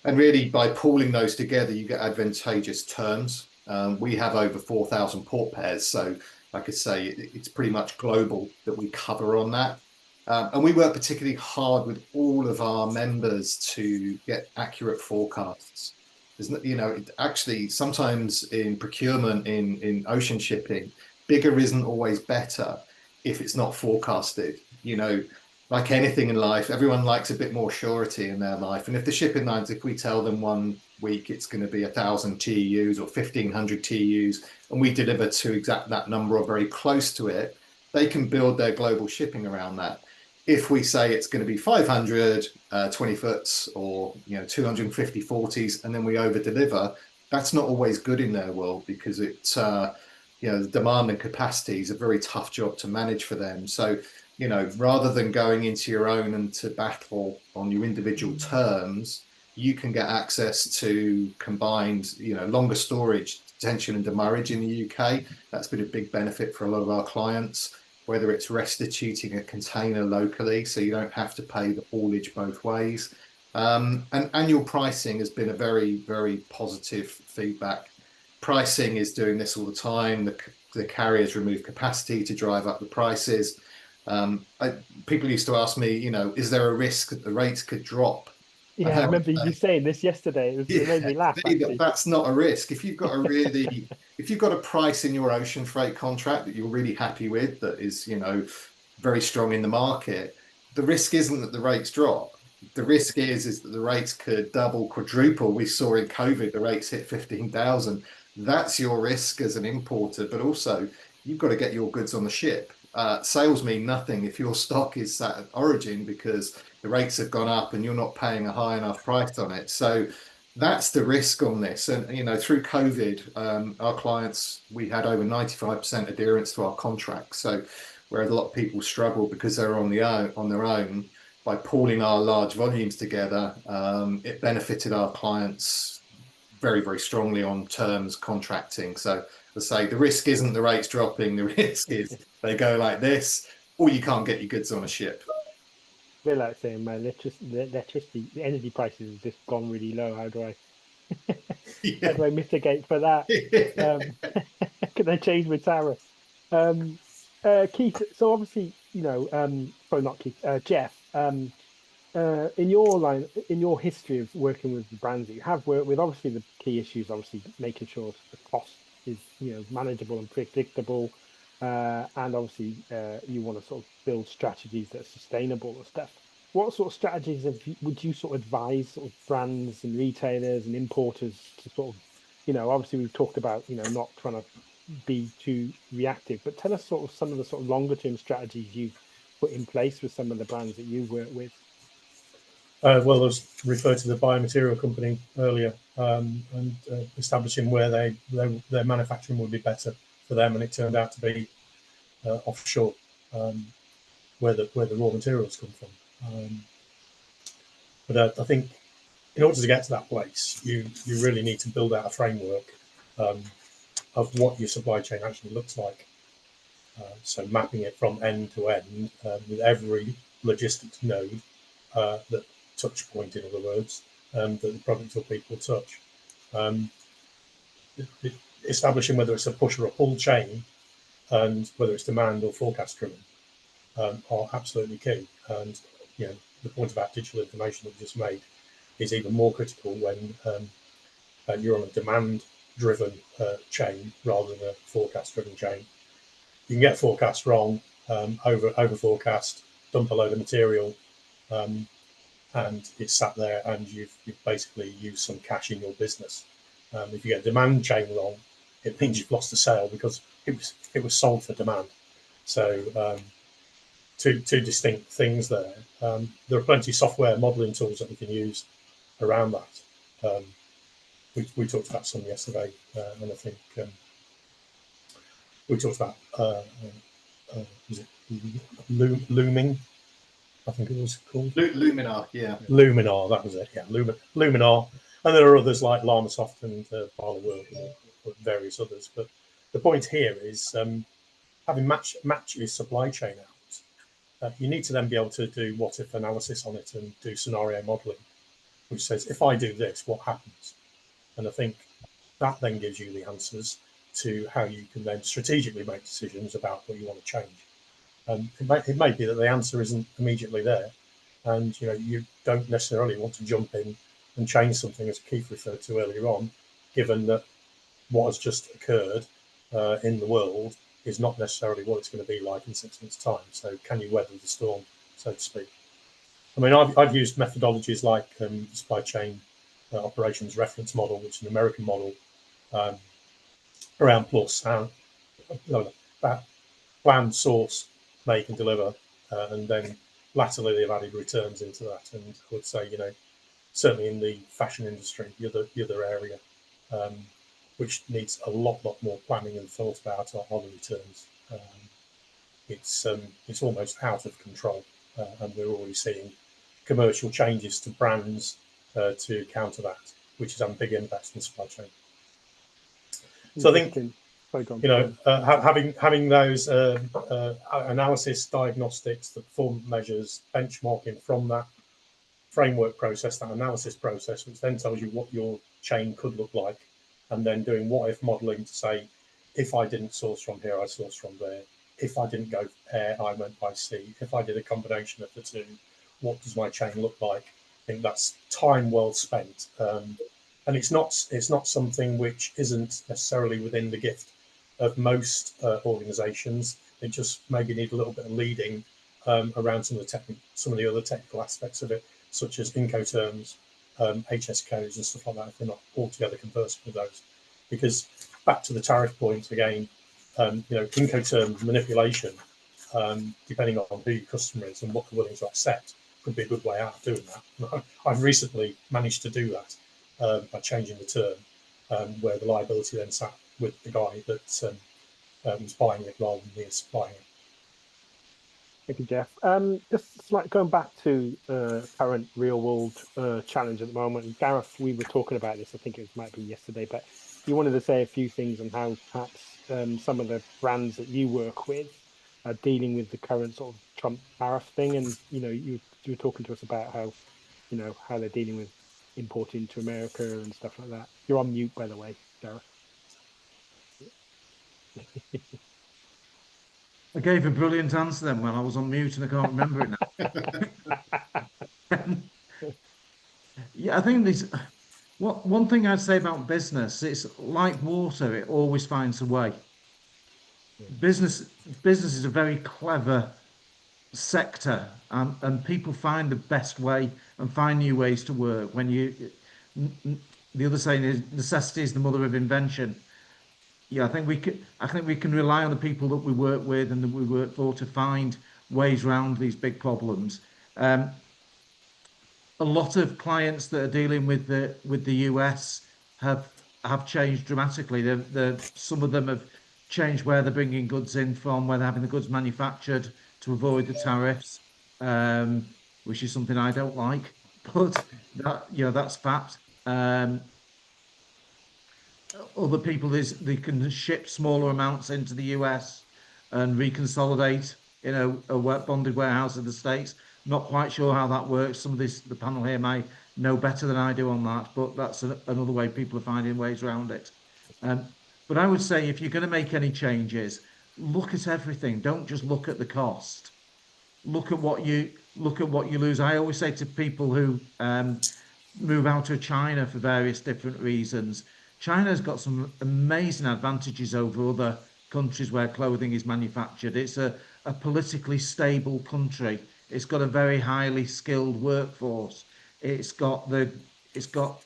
And really by pooling those together, you get advantageous terms. We have over 4,000 port pairs. So like I say, it's pretty much global that we cover on that. And we work particularly hard with all of our members to get accurate forecasts. Actually, sometimes in procurement, in ocean shipping, bigger isn't always better if it's not forecasted. Like anything in life, everyone likes a bit more surety in their life. And if the shipping lines, if we tell them 1 week it's going to be 1,000 TEUs or 1,500 TEUs, and we deliver to exact that number or very close to it, they can build their global shipping around that. If we say it's going to be 500 20 foots or 250 40s, and then we over deliver, that's not always good in their world, because it's the demand and capacity is a very tough job to manage for them. So rather than going into your own and to battle on your individual terms, you can get access to combined longer storage, detention and demurrage in the UK. That's been a big benefit for a lot of our clients, whether it's restituting a container locally so you don't have to pay the haulage both ways. And annual pricing has been a very, very positive feedback. Pricing is doing this all the time. the carriers remove capacity to drive up the prices. People used to ask me, you know, is there a risk that the rates could drop? Yeah, I remember you saying this yesterday. It made me laugh, actually. That's not a risk. If you've got a really, if you've got a price in your ocean freight contract that you're really happy with, that is, you know, very strong in the market, the risk isn't that the rates drop. The risk is that the rates could double, quadruple. We saw in COVID, the rates hit 15,000. That's your risk as an importer, but also you've got to get your goods on the ship. Sales mean nothing if your stock is sat at origin because the rates have gone up and you're not paying a high enough price on it. So that's the risk on this. And, you know, through COVID, our clients, we had over 95% adherence to our contracts. So where a lot of people struggle because they're on their own, by pooling our large volumes together, it benefited our clients very, very strongly on terms contracting. So to say the risk isn't the rates dropping, the risk is they go like this, or you can't get your goods on a ship. I feel like saying, man, electricity, the energy prices have just gone really low. How do I mitigate for that? Can I change my tariff? Keith, so obviously, you know, sorry, not Keith, Geoff, in your history of working with the brands that you have worked with, obviously the key issues, obviously making sure the cost is, you know, manageable and predictable, and obviously you want to sort of build strategies that are sustainable and stuff. What sort of strategies would you sort of advise sort of brands and retailers and importers to sort of, you know, obviously we've talked about, you know, not trying to be too reactive, but tell us sort of some of the sort of longer term strategies you've put in place with some of the brands that you work with. Well, I was referred to the biomaterial company earlier, and establishing where their manufacturing would be better for them, and it turned out to be offshore, where the raw materials come from. But I think in order to get to that place, you really need to build out a framework of what your supply chain actually looks like. So mapping it from end to end with every logistics node, that touch point, in other words, that the product or people touch. Establishing whether it's a push or a pull chain and whether it's demand or forecast driven are absolutely key. And you know, the point about digital information that we just made is even more critical when you're on a demand driven chain rather than a forecast driven chain. You can get forecasts wrong, over forecast, dump a load of material, and it's sat there and you've basically used some cash in your business. If you get demand chain wrong, it means you've lost a sale because it was sold for demand. So two distinct things there. There are plenty of software modeling tools that we can use around that. We talked about some yesterday, and I think we talked about was it looming? I think it was called Luminar, yeah. Luminar, that was it. Yeah, Luminar, and there are others like Llamasoft and Barbourne and various others. But the point here is having match your supply chain out. You need to then be able to do what if analysis on it and do scenario modelling, which says if I do this, what happens? And I think that then gives you the answers to how you can then strategically make decisions about what you want to change. It may be that the answer isn't immediately there, and you know you don't necessarily want to jump in and change something, as Keith referred to earlier on, given that what has just occurred in the world is not necessarily what it's going to be like in 6 months' time. So can you weather the storm, so to speak? I mean, I've used methodologies like supply chain operations reference model, which is an American model, around plus that plan, source, make and deliver, and then latterly they've added returns into that. And I would say, you know, certainly in the fashion industry, the other area, which needs a lot more planning and thought about on the returns. It's almost out of control, and we're already seeing commercial changes to brands to counter that, which is having big impacts on the supply chain. So I think, you know, having those analysis, diagnostics, the performance measures, benchmarking from that framework process, that analysis process, which then tells you what your chain could look like, and then doing what if modelling to say, if I didn't source from here, I source from there. If I didn't go air, I went by sea. If I did a combination of the two, what does my chain look like? I think that's time well spent. And it's not something which isn't necessarily within the gift of most organisations. They just maybe need a little bit of leading around some of the other technical aspects of it, such as Incoterms, HS codes and stuff like that, if they're not altogether conversant with those. Because back to the tariff point again, Incoterm manipulation, depending on who your customer is and what they're willing to accept, could be a good way out of doing that. I've recently managed to do that by changing the term, where the liability then sat with the guy that was buying it rather than me supplying it. Thank you, Geoff. Just like going back to current real world challenge at the moment, Gareth, we were talking about this, I think it might be yesterday, but you wanted to say a few things on how perhaps some of the brands that you work with are dealing with the current sort of Trump tariff thing. And, you were talking to us about how, how they're dealing with importing to America and stuff like that. You're on mute, by the way, Gareth. I gave a brilliant answer then when I was on mute and I can't remember it now. Yeah, I think one thing I'd say about business, it's like water, it always finds a way. Business is a very clever sector, and people find the best way and find new ways to work. The other saying is necessity is the mother of invention. Yeah, I think we can rely on the people that we work with and that we work for to find ways around these big problems. A lot of clients that are dealing with the US have changed dramatically. Some of them have changed where they're bringing goods in from, where they're having the goods manufactured to avoid the tariffs, which is something I don't like, but that's fact. Other people they can ship smaller amounts into the US and reconsolidate in a bonded warehouse in the States. Not quite sure how that works. Some of the panel here may know better than I do on that, but that's another way people are finding ways around it. But I would say if you're going to make any changes, look at everything. Don't just look at the cost. Look at what you lose. I always say to people who move out of China for various different reasons, China's got some amazing advantages over other countries where clothing is manufactured. It's a politically stable country. It's got a very highly skilled workforce. It's got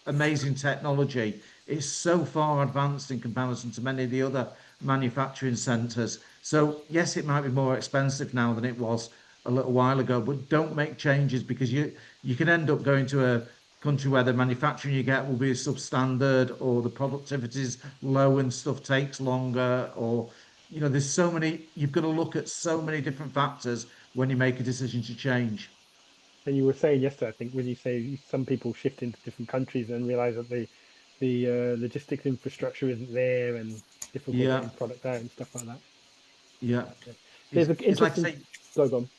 amazing technology. It's so far advanced in comparison to many of the other manufacturing centres. So yes, it might be more expensive now than it was a little while ago, but don't make changes because you can end up going to a country where the manufacturing you get will be substandard, or the productivity is low and stuff takes longer, or there's so many. You've got to look at so many different factors when you make a decision to change. And you were saying yesterday, I think, when you say some people shift into different countries and realize that the logistics infrastructure isn't there and difficult getting product out and stuff like that. Yeah, There's an interesting. Go on.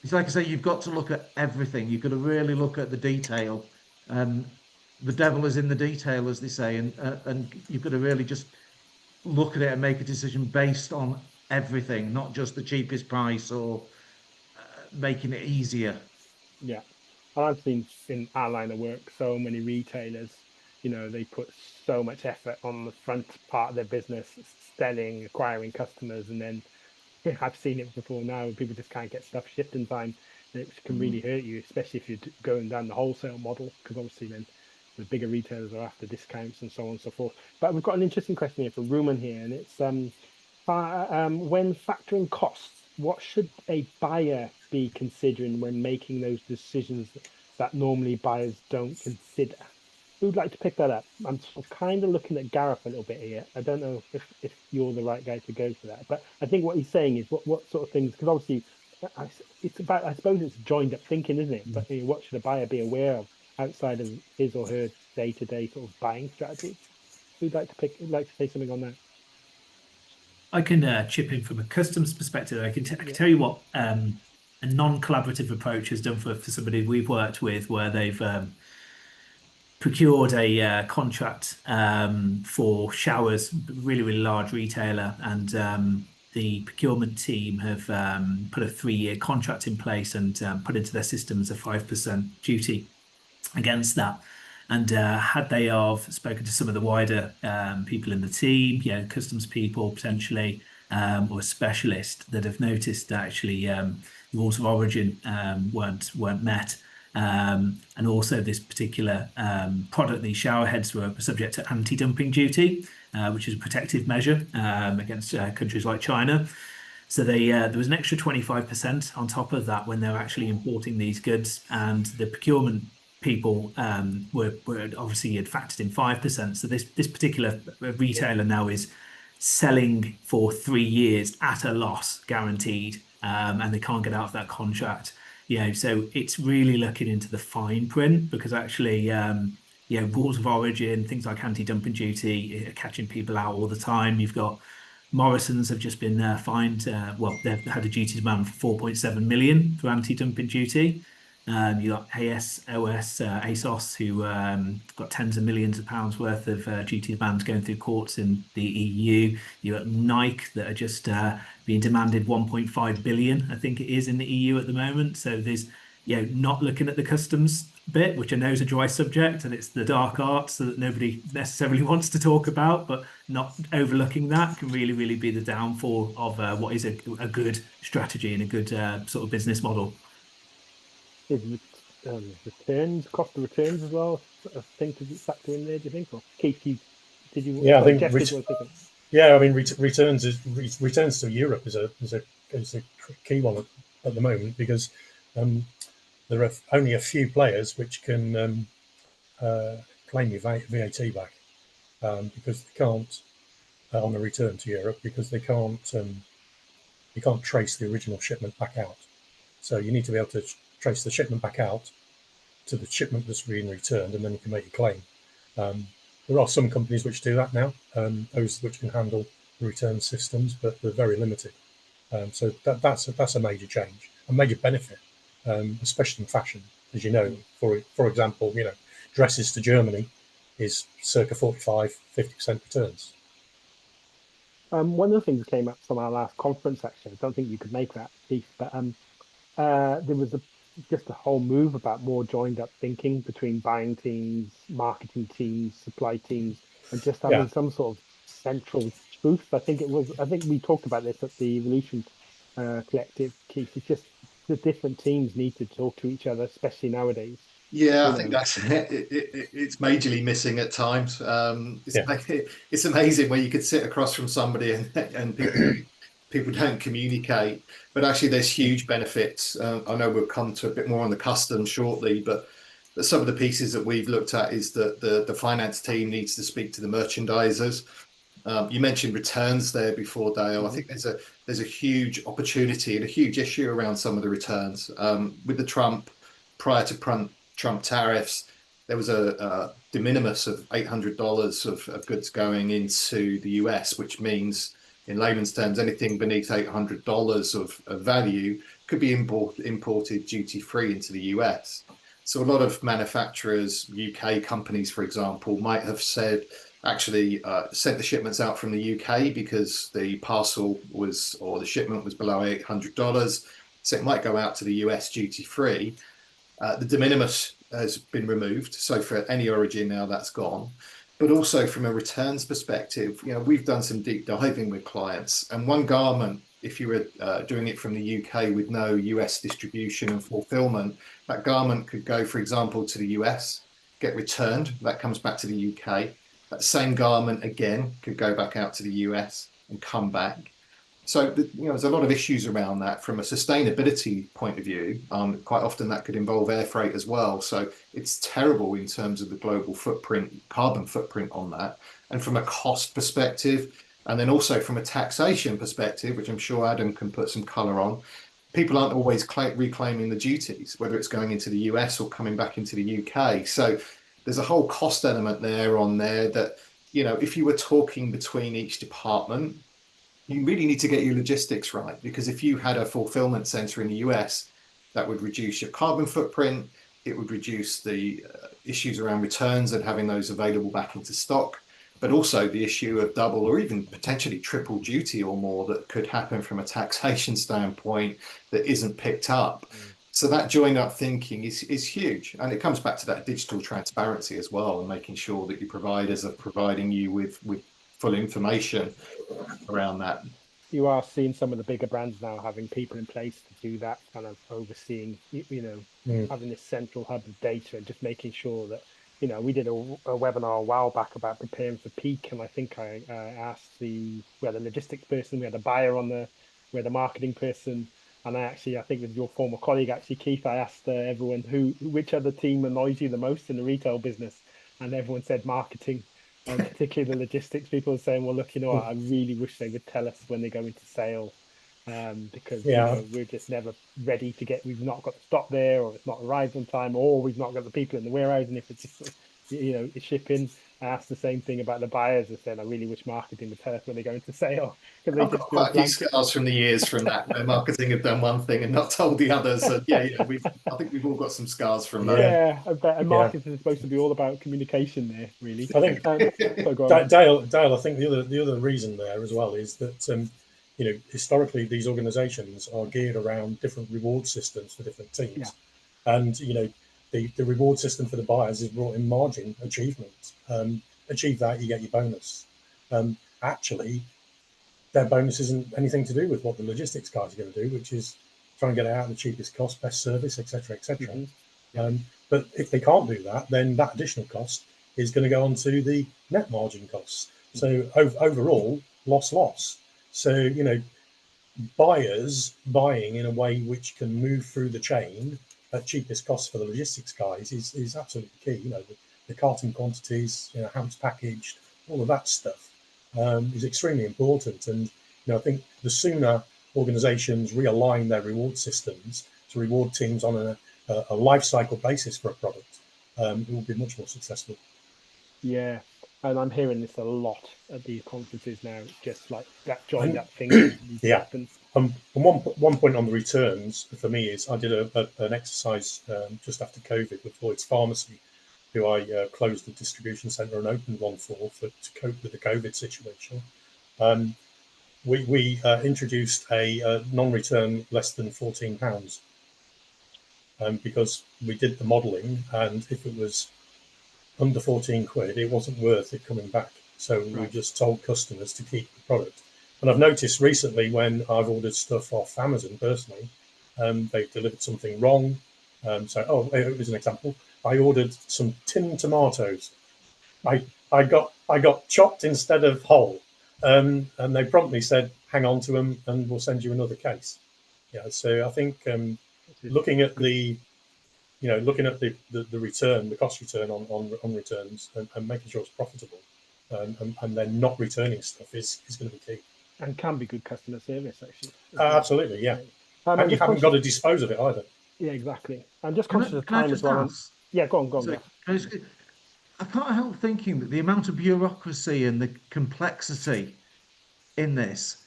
It's like I say, you've got to look at everything. You've got to really look at the detail. The devil is in the detail, as they say, and you've got to really just look at it and make a decision based on everything, not just the cheapest price or making it easier. Yeah, I've seen in our line of work so many retailers, they put so much effort on the front part of their business, selling, acquiring customers, and then I've seen it before now. People just can't get stuff shipped in time, which can really hurt you, especially if you're going down the wholesale model, because obviously then the bigger retailers are after discounts and so on and so forth. But we've got an interesting question here from Ruman here, and it's when factoring costs, what should a buyer be considering when making those decisions that normally buyers don't consider? Who'd like to pick that up? I'm kind of looking at Gareth a little bit here. I don't know if you're the right guy to go for that, but I think what he's saying is what sort of things, because obviously it's about, I suppose it's joined up thinking, isn't it? But what should a buyer be aware of outside of his or her day-to-day sort of buying strategy? Who'd like to say something on that? I can chip in from a customs perspective. I can tell you what a non-collaborative approach has done for somebody we've worked with, where they've procured a contract for showers, really, really large retailer, and the procurement team have put a 3-year contract in place and put into their systems a 5% duty against that. And had they have spoken to some of the wider people in the team, customs people potentially, or specialists that have noticed that actually the rules of origin weren't met. And also this particular product, these shower heads, were subject to anti-dumping duty, which is a protective measure against countries like China. So there was an extra 25% on top of that when they were actually importing these goods, and the procurement people were obviously had factored in 5%. So this particular retailer now is selling for 3 years at a loss, guaranteed, and they can't get out of that contract. So it's really looking into the fine print, because actually, rules of origin, things like anti-dumping duty are catching people out all the time. You've got Morrison's have just been fined. They've had a duty demand for 4.7 million for anti-dumping duty. You got ASOS, who got tens of millions of pounds worth of duty demands going through courts in the EU. You got Nike that are just being demanded 1.5 billion, I think it is, in the EU at the moment. So there's, not looking at the customs bit, which I know is a dry subject and it's the dark arts that nobody necessarily wants to talk about, but not overlooking that can really, really be the downfall of what is a good strategy and a good sort of business model. Is returns, cost of returns as well, a thing to factor in there, do you think? Or Keith, did you? Yeah, I think Geoff, returns to Europe is a key one at the moment, because there are only a few players which can claim your VAT back, because they can't on a return to Europe, because they can't you can't trace the original shipment back out. So you need to be able to trace the shipment back out to the shipment that's being returned, and then you can make your claim. There are some companies which do that now, those which can handle the return systems, but they're very limited. So that's a major change, a major benefit, especially in fashion. As you know, for example, dresses to Germany is circa 45-50% returns. One of the things that came up from our last conference, actually, I don't think you could make that, Keith, but there was just a whole move about more joined up thinking between buying teams, marketing teams, supply teams, and just having some sort of central truth. I think we talked about this at the Evolution Collective, Keith. It's just the different teams need to talk to each other, especially nowadays. Yeah, I think that's it's majorly missing at times. It's amazing where you could sit across from somebody and people don't communicate, but actually there's huge benefits. I know we'll come to a bit more on the customs shortly, but some of the pieces that we've looked at is that the finance team needs to speak to the merchandisers. You mentioned returns there before, Dale. I think there's a huge opportunity and a huge issue around some of the returns. With the prior to Trump tariffs, there was a de minimis of $800 of goods going into the US, which means, in layman's terms, anything beneath $800 of value could be imported duty-free into the US. So a lot of manufacturers, UK companies, for example, might have said, actually sent the shipments out from the UK because the parcel or the shipment was below $800. So it might go out to the US duty-free. The de minimis has been removed. So for any origin now, that's gone. But also from a returns perspective, we've done some deep diving with clients. And one garment, if you were doing it from the UK with no US distribution and fulfillment, that garment could go, for example, to the US, get returned. That comes back to the UK. That same garment, again, could go back out to the US and come back. So, there's a lot of issues around that from a sustainability point of view. Quite often that could involve air freight as well. So it's terrible in terms of the global footprint, carbon footprint on that. And from a cost perspective, and then also from a taxation perspective, which I'm sure Adam can put some colour on, people aren't always reclaiming the duties, whether it's going into the US or coming back into the UK. So there's a whole cost element there that, if you were talking between each department, you really need to get your logistics right, because if you had a fulfillment center in the US, that would reduce your carbon footprint. it would reduce the issues around returns and having those available back into stock, but also the issue of double or even potentially triple duty or more that could happen from a taxation standpoint that isn't picked up. So that joined up thinking is huge. And it comes back to that digital transparency as well, and making sure that your providers are providing you with full information around that. You are seeing some of the bigger brands now having people in place to do that, kind of overseeing, having this central hub of data and just making sure that, we did a webinar a while back about preparing for peak, and I think I asked we had a logistics person, we had a buyer we had a marketing person, and I think with your former colleague, actually, Keith, I asked everyone which other team annoys you the most in the retail business, and everyone said marketing. And particularly the logistics people are saying, well, look, I really wish they would tell us when they go into sale, because we're just never ready we've not got the stock there, or it's not arrived on time, or we've not got the people in the warehouse. And if it's just, it's shipping, I asked the same thing about the buyers. I said, I really wish marketing would tell us when they go into sale. I've got quite a few scars from the years from that, where marketing have done one thing and not told the others. So I think we've all got some scars from that. Yeah, I bet. And marketing is supposed to be all about communication there, really. I think Dale, I think the other reason there as well is that historically these organisations are geared around different reward systems for different teams, and the reward system for the buyers is brought in margin achievement. Achieve that, you get your bonus. Actually, their bonus isn't anything to do with what the logistics guys are going to do, which is try and get it out at the cheapest cost, best service, etc., etc. But if they can't do that, then that additional cost is going to go on to the net margin costs. So overall, loss. So, buyers buying in a way which can move through the chain at cheapest cost for the logistics guys is absolutely key. The carton quantities, how it's packaged, all of that stuff is extremely important. And I think the sooner organizations realign their reward systems to reward teams on a life cycle basis for a product, it will be much more successful. Yeah, and I'm hearing this a lot at these conferences now. It's just like that joined up thing. And one point on the returns for me is I did an exercise just after COVID with Lloyd's Pharmacy, who I closed the distribution centre and opened one to cope with the COVID situation. We introduced a non-return less than £14, because we did the modelling, and if it was under 14 quid, it wasn't worth it coming back. So we just told customers to keep the product. And I've noticed recently when I've ordered stuff off Amazon personally, they've delivered something wrong. It was an example. I ordered some tinned tomatoes. I got chopped instead of whole, and they promptly said, "Hang on to them, and we'll send you another case." So I think looking at the return, the cost return on returns, and making sure it's profitable, and then not returning stuff is going to be key. And can be good customer service, actually. Absolutely, yeah. And you haven't got to dispose of it either. Yeah, exactly. I'm just conscious of time as well. Yeah, go on. So, I can't help thinking that the amount of bureaucracy and the complexity in this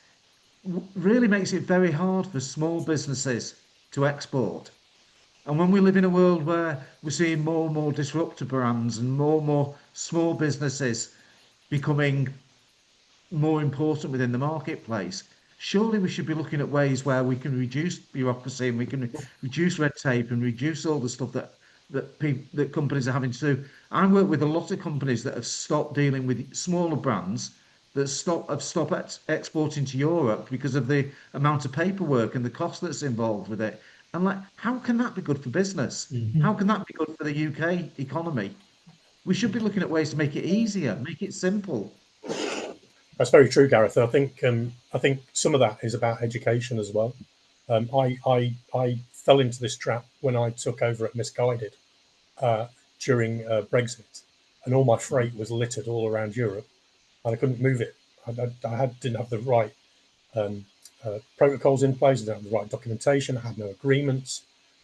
really makes it very hard for small businesses to export. And when we live in a world where we're seeing more and more disruptor brands and more small businesses becoming more important within the marketplace, surely we should be looking at ways where we can reduce bureaucracy and we can reduce red tape and reduce all the stuff that companies are having to do. I work with a lot of companies that have stopped dealing with smaller brands that have stopped exporting to Europe because of the amount of paperwork and the cost that's involved with it. And how can that be good for business? How can that be good for the UK economy? We should be looking at ways to make it easier, make it simple. That's very true, Gareth. I think some of that is about education as well. I fell into this trap when I took over at Misguided during Brexit, and all my freight was littered all around Europe, and I couldn't move it. I didn't have the right protocols in place. I didn't have the right documentation. I had no agreements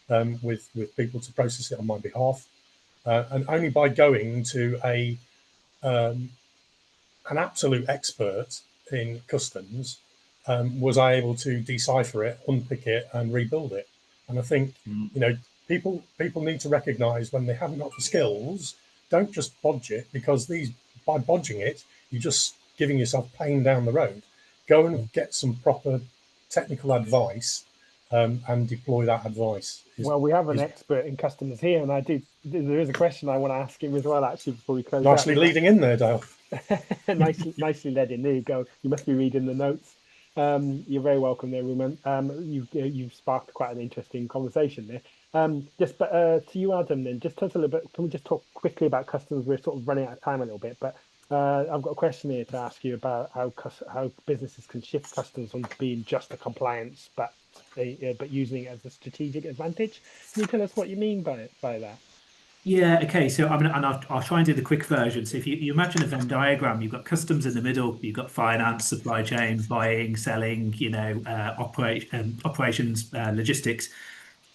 with people to process it on my behalf, and only by going to an absolute expert in customs was I able to decipher it, unpick it, and rebuild it. And I think people need to recognise when they haven't got the skills, don't just bodge it, because by bodging it, you're just giving yourself pain down the road. Go and get some proper technical advice and deploy that advice. Well, we have an expert in customers here, and there is a question I want to ask him as well, actually, before we close. Nicely leading in there, Dale. nicely led in. There you go. You must be reading the notes. You're very welcome there, Ruman. You've sparked quite an interesting conversation there. To you, Adam, then, just tell us a little bit. Can we just talk quickly about customers? We're sort of running out of time a little bit, but I've got a question here to ask you about how businesses can shift customers from being just a compliance, but using it as a strategic advantage. Can you tell us what you mean by that? Yeah, okay. So I'll try and do the quick version. So if you imagine a Venn diagram, you've got customs in the middle, you've got finance, supply chain, buying, selling, operations, logistics.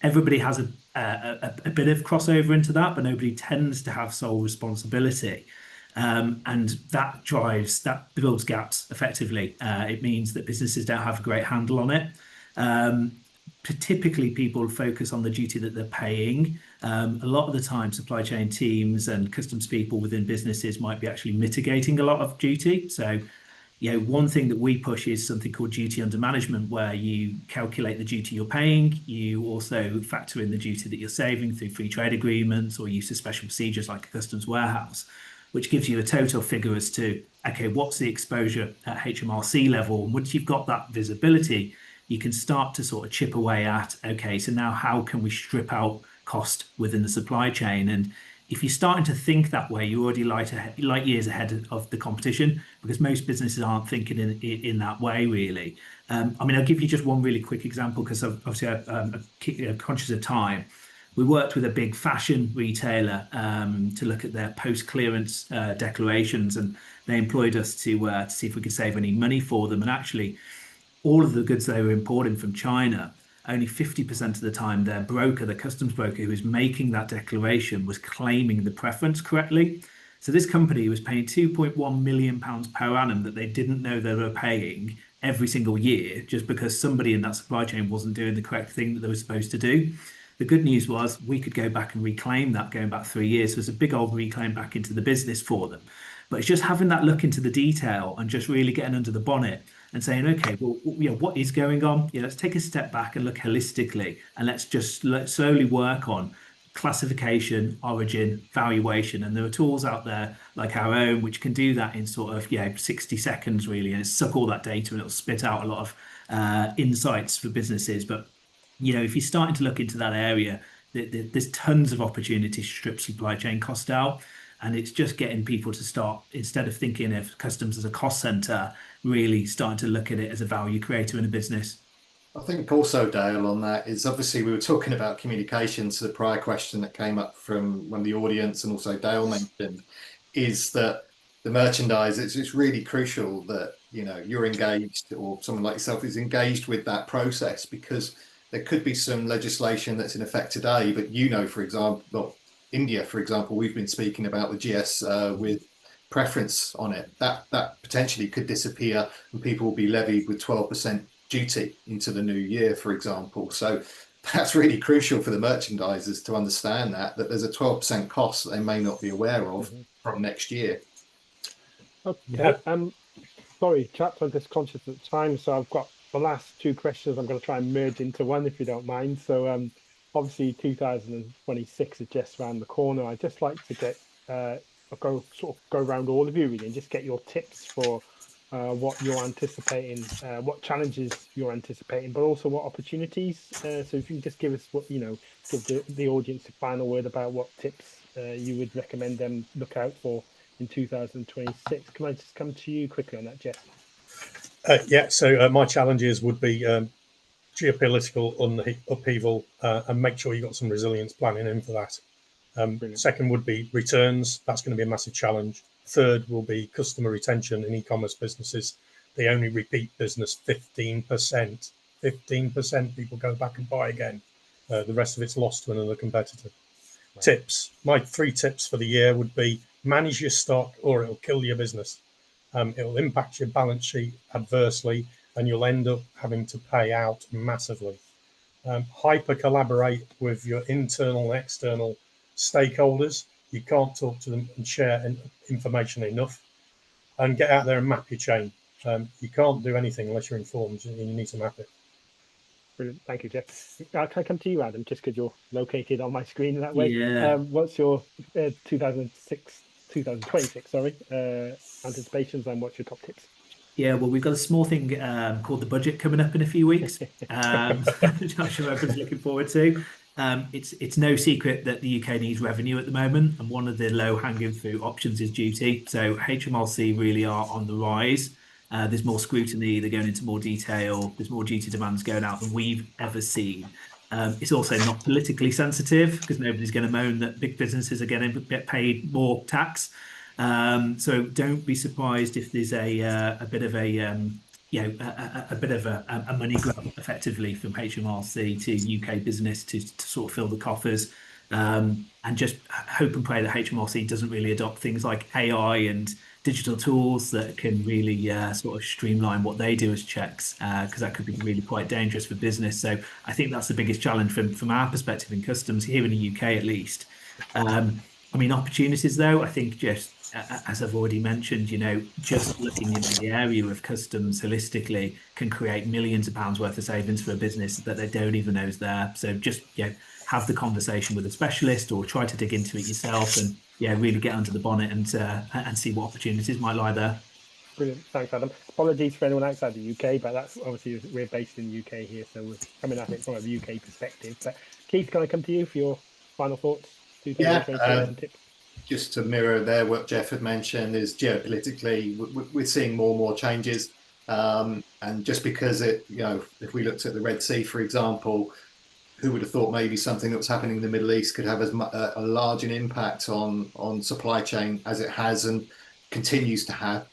Everybody has a bit of crossover into that, but nobody tends to have sole responsibility. And that builds gaps effectively. It means that businesses don't have a great handle on it. Typically, people focus on the duty that they're paying. A lot of the time, supply chain teams and customs people within businesses might be actually mitigating a lot of duty. So, one thing that we push is something called duty under management, where you calculate the duty you're paying. You also factor in the duty that you're saving through free trade agreements or use of special procedures like a customs warehouse, which gives you a total figure as to, okay, what's the exposure at HMRC level? And once you've got that visibility, you can start to sort of chip away at, okay, so now how can we strip out cost within the supply chain? And if you're starting to think that way, you're already light years ahead of the competition, because most businesses aren't thinking in that way, really. I'll give you just one really quick example, because obviously I'm conscious of time. We worked with a big fashion retailer to look at their post-clearance declarations, and they employed us to see if we could save any money for them. And actually, all of the goods they were importing from China, only 50% of the time their broker, the customs broker who was making that declaration, was claiming the preference correctly. So this company was paying £2.1 million per annum that they didn't know they were paying every single year, just because somebody in that supply chain wasn't doing the correct thing that they were supposed to do. The good news was we could go back and reclaim that going back 3 years. So it was a big old reclaim back into the business for them. But it's just having that look into the detail and just really getting under the bonnet and saying, okay, well, what is going on? Let's take a step back and look holistically, and let's slowly work on classification, origin, valuation. And there are tools out there like our own, which can do that in sort of 60 seconds really, and suck all that data and it'll spit out a lot of insights for businesses. But if you're starting to look into that area, there's tons of opportunity to strip supply chain cost out. And it's just getting people to start, instead of thinking of customs as a cost center, really starting to look at it as a value creator in a business. I think also, Dale, on that is obviously we were talking about communication. So the prior question that came up from one of the audience, and also Dale mentioned, is that the merchandise, it's really crucial that you're engaged, or someone like yourself is engaged with that process, because there could be some legislation that's in effect today, but for example, India, for example, we've been speaking about the GS with preference on it. That potentially could disappear, and people will be levied with 12% duty into the new year, for example. So that's really crucial for the merchandisers to understand that there's a 12% cost that they may not be aware of from next year. Okay. Yeah. Sorry, chaps, I'm just conscious of time, so I've got the last two questions I'm going to try and merge into one, if you don't mind. So obviously 2026 is just around the corner. I'd just like to get go around all of you really and just get your tips for what you're anticipating, what challenges you're anticipating, but also what opportunities. So if you can just give us give the audience a final word about what tips you would recommend them look out for in 2026. Can I just come to you quickly on that, Geoff? So my challenges would be geopolitical upheaval, and make sure you've got some resilience planning in for that. Second would be returns. That's going to be a massive challenge. Third will be customer retention in e-commerce businesses. They only repeat business 15%. 15% people go back and buy again. The rest of it's lost to another competitor. Right. Tips. My 3 tips for the year would be manage your stock or it'll kill your business. It'll impact your balance sheet adversely and you'll end up having to pay out massively. hyper collaborate with your internal and external stakeholders. You can't talk to them and share information enough, and get out there and map your chain. You can't do anything unless you're informed, and you need to map it. Brilliant. Thank you, Geoff. Can I come to you, Adam, just because you're located on my screen that way? Yeah. What's your 2026, sorry, anticipations, and what's your top tips? Yeah, well, we've got a small thing called the budget coming up in a few weeks, which I'm sure everyone's looking forward to. It's no secret that the UK needs revenue at the moment, and one of the low-hanging fruit options is duty. So HMRC really are on the rise. There's more scrutiny, they're going into more detail, there's more duty demands going out than we've ever seen. It's also not politically sensitive because nobody's going to moan that big businesses are going to get paid more tax. So don't be surprised if there's a bit of a money grab effectively from HMRC to UK business to sort of fill the coffers, and just hope and pray that HMRC doesn't really adopt things like AI and digital tools that can really sort of streamline what they do as checks, because that could be really quite dangerous for business. So I think that's the biggest challenge from our perspective in customs here in the UK at least. I mean, opportunities though, I think just as I've already mentioned, just looking into the area of customs holistically can create millions of pounds worth of savings for a business that they don't even know is there. So just have the conversation with a specialist or try to dig into it yourself, and really get under the bonnet and see what opportunities might lie there. Brilliant. Thanks, Adam. Apologies for anyone outside the UK, but that's obviously we're based in the UK here, so we're coming at it from a UK perspective. But Keith, can I come to you for your final thoughts? Tips? Just to mirror there what Geoff had mentioned is geopolitically we're seeing more and more changes, and just because if we looked at the Red Sea, for example, who would have thought maybe something that was happening in the Middle East could have a large an impact on supply chain as it has and continues to have.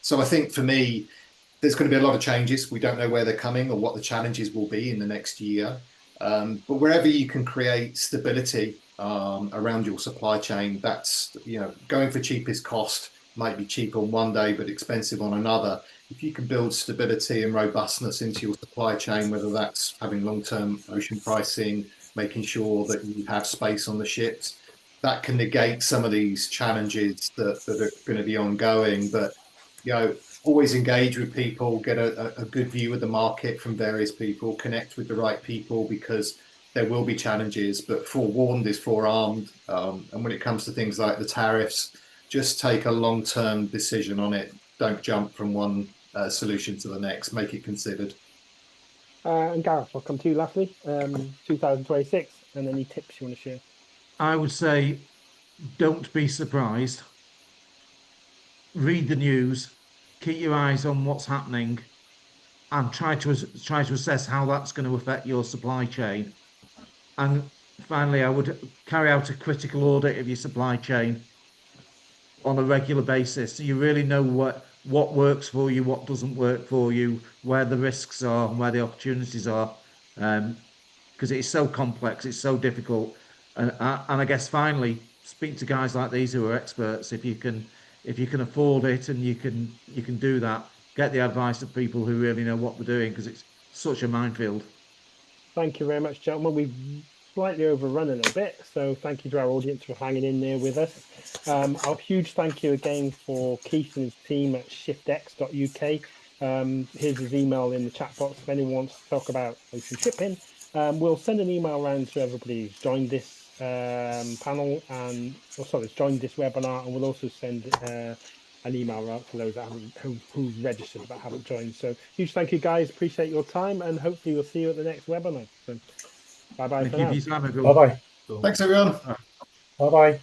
So I think for me, there's going to be a lot of changes. We don't know where they're coming or what the challenges will be in the next year. But wherever you can create stability around your supply chain, that's going for cheapest cost might be cheap on one day but expensive on another. If you can build stability and robustness into your supply chain, whether that's having long-term ocean pricing, making sure that you have space on the ships, that can negate some of these challenges that are going to be ongoing. But always engage with people, get a good view of the market from various people, connect with the right people, because there will be challenges, but forewarned is forearmed. And when it comes to things like the tariffs, just take a long-term decision on it. Don't jump from one solution to the next. Make it considered. And Gareth, I'll come to you lastly. 2026, and any tips you want to share? I would say, don't be surprised. Read the news. Keep your eyes on what's happening, and try to assess how that's going to affect your supply chain. And finally, I would carry out a critical audit of your supply chain on a regular basis, so you really know what works for you, what doesn't work for you, where the risks are and where the opportunities are, because it's so complex, it's so difficult. And I guess finally, speak to guys like these who are experts. If you can afford it and you can do that, get the advice of people who really know what they're doing, because it's such a minefield. Thank you very much, gentlemen. We've slightly overrun a little bit, so thank you to our audience for hanging in there with us. A huge thank you again for Keith and his team at ShiftX.uk. Here's his email in the chat box if anyone wants to talk about ocean shipping. We'll send an email around to everybody who's joined this panel joined this webinar, and we'll also send an email out to those that who've registered but haven't joined. So huge thank you, guys. Appreciate your time, and hopefully we'll see you at the next webinar. So bye bye for now. Bye bye. Thanks, everyone. Bye bye.